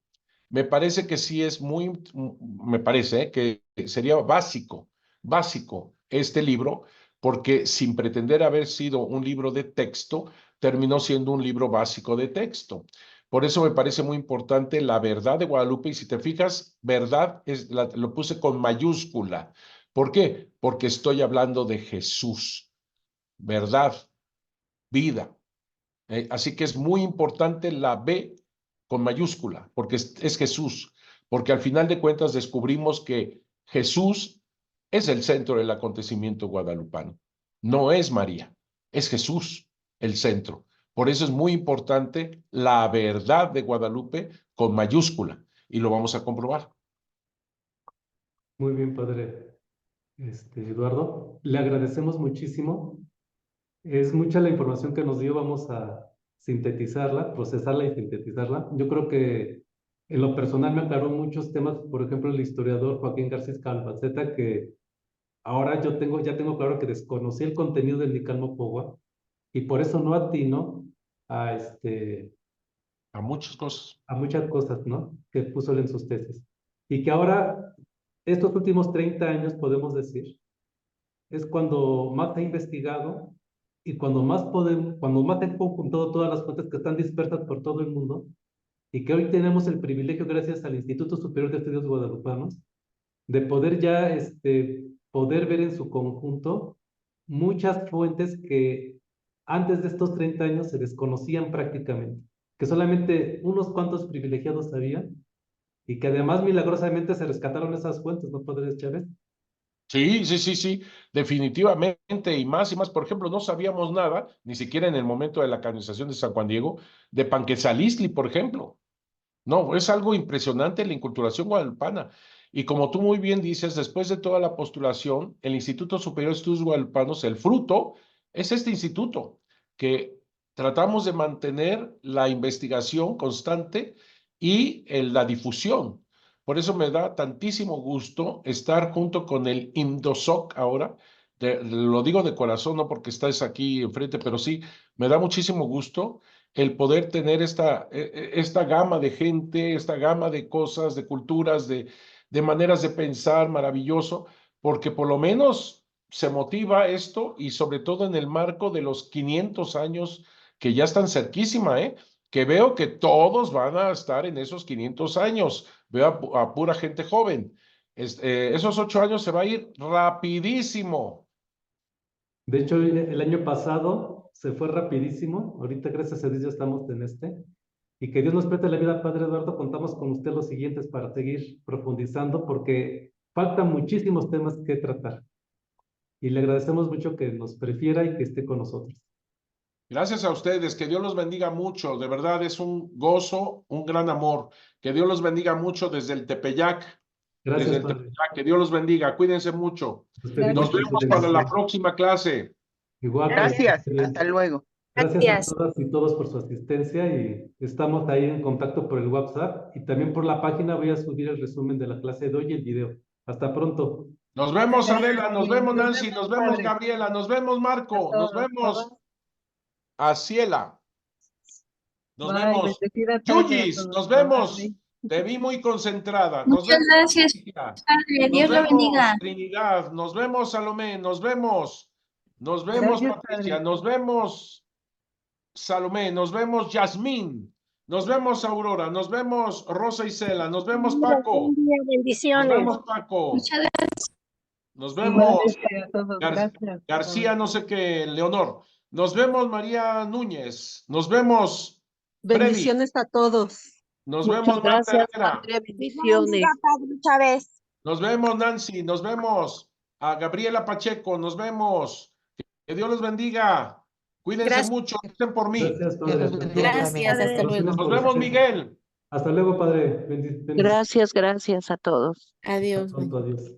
me parece que sí es me parece que sería básico este libro, porque sin pretender haber sido un libro de texto, terminó siendo un libro básico de texto. Por eso me parece muy importante la verdad de Guadalupe, y si te fijas, verdad lo puse con mayúscula, ¿Por qué? Porque estoy hablando de Jesús, verdad, vida. Así que es muy importante la B con mayúscula, porque es Jesús, porque al final de cuentas descubrimos que Jesús es el centro del acontecimiento guadalupano. No es María, es Jesús el centro. Por eso es muy importante la verdad de Guadalupe con mayúscula, y lo vamos a comprobar. Muy bien, padre. Eduardo, le agradecemos muchísimo. Es mucha la información que nos dio, vamos a sintetizarla, procesarla y sintetizarla. Yo creo que en lo personal me aclaró muchos temas, por ejemplo, el historiador Joaquín García Calvaceta, que ahora ya tengo claro que desconocí el contenido del Nican Mopogua y por eso no atino a, A muchas cosas. a muchas cosas, ¿no? Que puso él en sus tesis. Y que ahora, estos últimos 30 años, podemos decir, es cuando más he investigado y cuando más he conjuntado todas las fuentes que están dispersas por todo el mundo y que hoy tenemos el privilegio, gracias al Instituto Superior de Estudios Guadalupanos, de poder ya poder ver en su conjunto muchas fuentes que antes de estos 30 años se desconocían prácticamente, que solamente unos cuantos privilegiados sabían y que además milagrosamente se rescataron esas fuentes, ¿no, padre Chávez? Sí, sí, sí, sí, definitivamente, y más, por ejemplo, no sabíamos nada, ni siquiera en el momento de la canonización de San Juan Diego, de Panquetzalistli, por ejemplo. No, es algo impresionante la inculturación guadalupana. Y como tú muy bien dices, después de toda la postulación, el Instituto Superior de Estudios Guadalupanos, el fruto, es este instituto, que tratamos de mantener la investigación constante y la difusión. Por eso me da tantísimo gusto estar junto con el INDOSOC ahora. Lo digo de corazón, no porque estés aquí enfrente, pero sí, me da muchísimo gusto el poder tener esta gama de gente, esta gama de cosas, de culturas, de maneras de pensar maravilloso, porque por lo menos se motiva esto y sobre todo en el marco de los 500 años que ya están cerquísima, que veo que todos van a estar en esos 500 años, veo a pura gente joven. Esos 8 años se va a ir rapidísimo. De hecho, el año pasado se fue rapidísimo. Ahorita, gracias a Dios, ya estamos en Y que Dios nos preste la vida, Padre Eduardo. Contamos con usted los siguientes para seguir profundizando porque faltan muchísimos temas que tratar. Y le agradecemos mucho que nos prefiera y que esté con nosotros. Gracias a ustedes, que Dios los bendiga mucho, de verdad es un gozo, un gran amor, que Dios los bendiga mucho desde el Tepeyac, Gracias, Padre. que Dios los bendiga, cuídense mucho. Nos vemos para la próxima clase. Igual, Gracias, hasta luego. Gracias a todas y todos por su asistencia y estamos ahí en contacto por el WhatsApp y también por la página voy a subir el resumen de la clase de hoy y el video. Hasta pronto. Nos vemos, Adela, nos vemos, Nancy, nos vemos, Gabriela, nos vemos, Marco, nos vemos, Aciela. Nos vemos. Yuyis, nos vemos. Te vi muy concentrada. Nos Muchas vemos. gracias, Padre. Dios lo bendiga. Trinidad. Nos vemos, Salomé. Nos vemos. Nos vemos, Gracias, Patricia. Padre. Nos vemos, Salomé. Nos vemos, Yasmín. Nos vemos, Aurora. Nos vemos, Rosa Isela. Nos vemos, Paco. Bendiciones. Nos vemos, Paco. Muchas gracias. Nos vemos, Igualmente a todos, gracias. García, no sé qué, Leonor. Nos vemos, María Núñez. Nos vemos, Freddy. Bendiciones a todos. Nos Muchas vemos, Marta gracias, Herrera. Padre. Bendiciones. Padre Chávez. Nos vemos, Nancy. Nos vemos. A Gabriela Pacheco. Nos vemos. Que Dios los bendiga. Cuídense Gracias. mucho. Estén por mí. Gracias, Padre. Gracias, hasta luego. Nos vemos, Miguel. Hasta luego, Padre. Bendiciones. Gracias a todos. Adiós. Hasta pronto, adiós.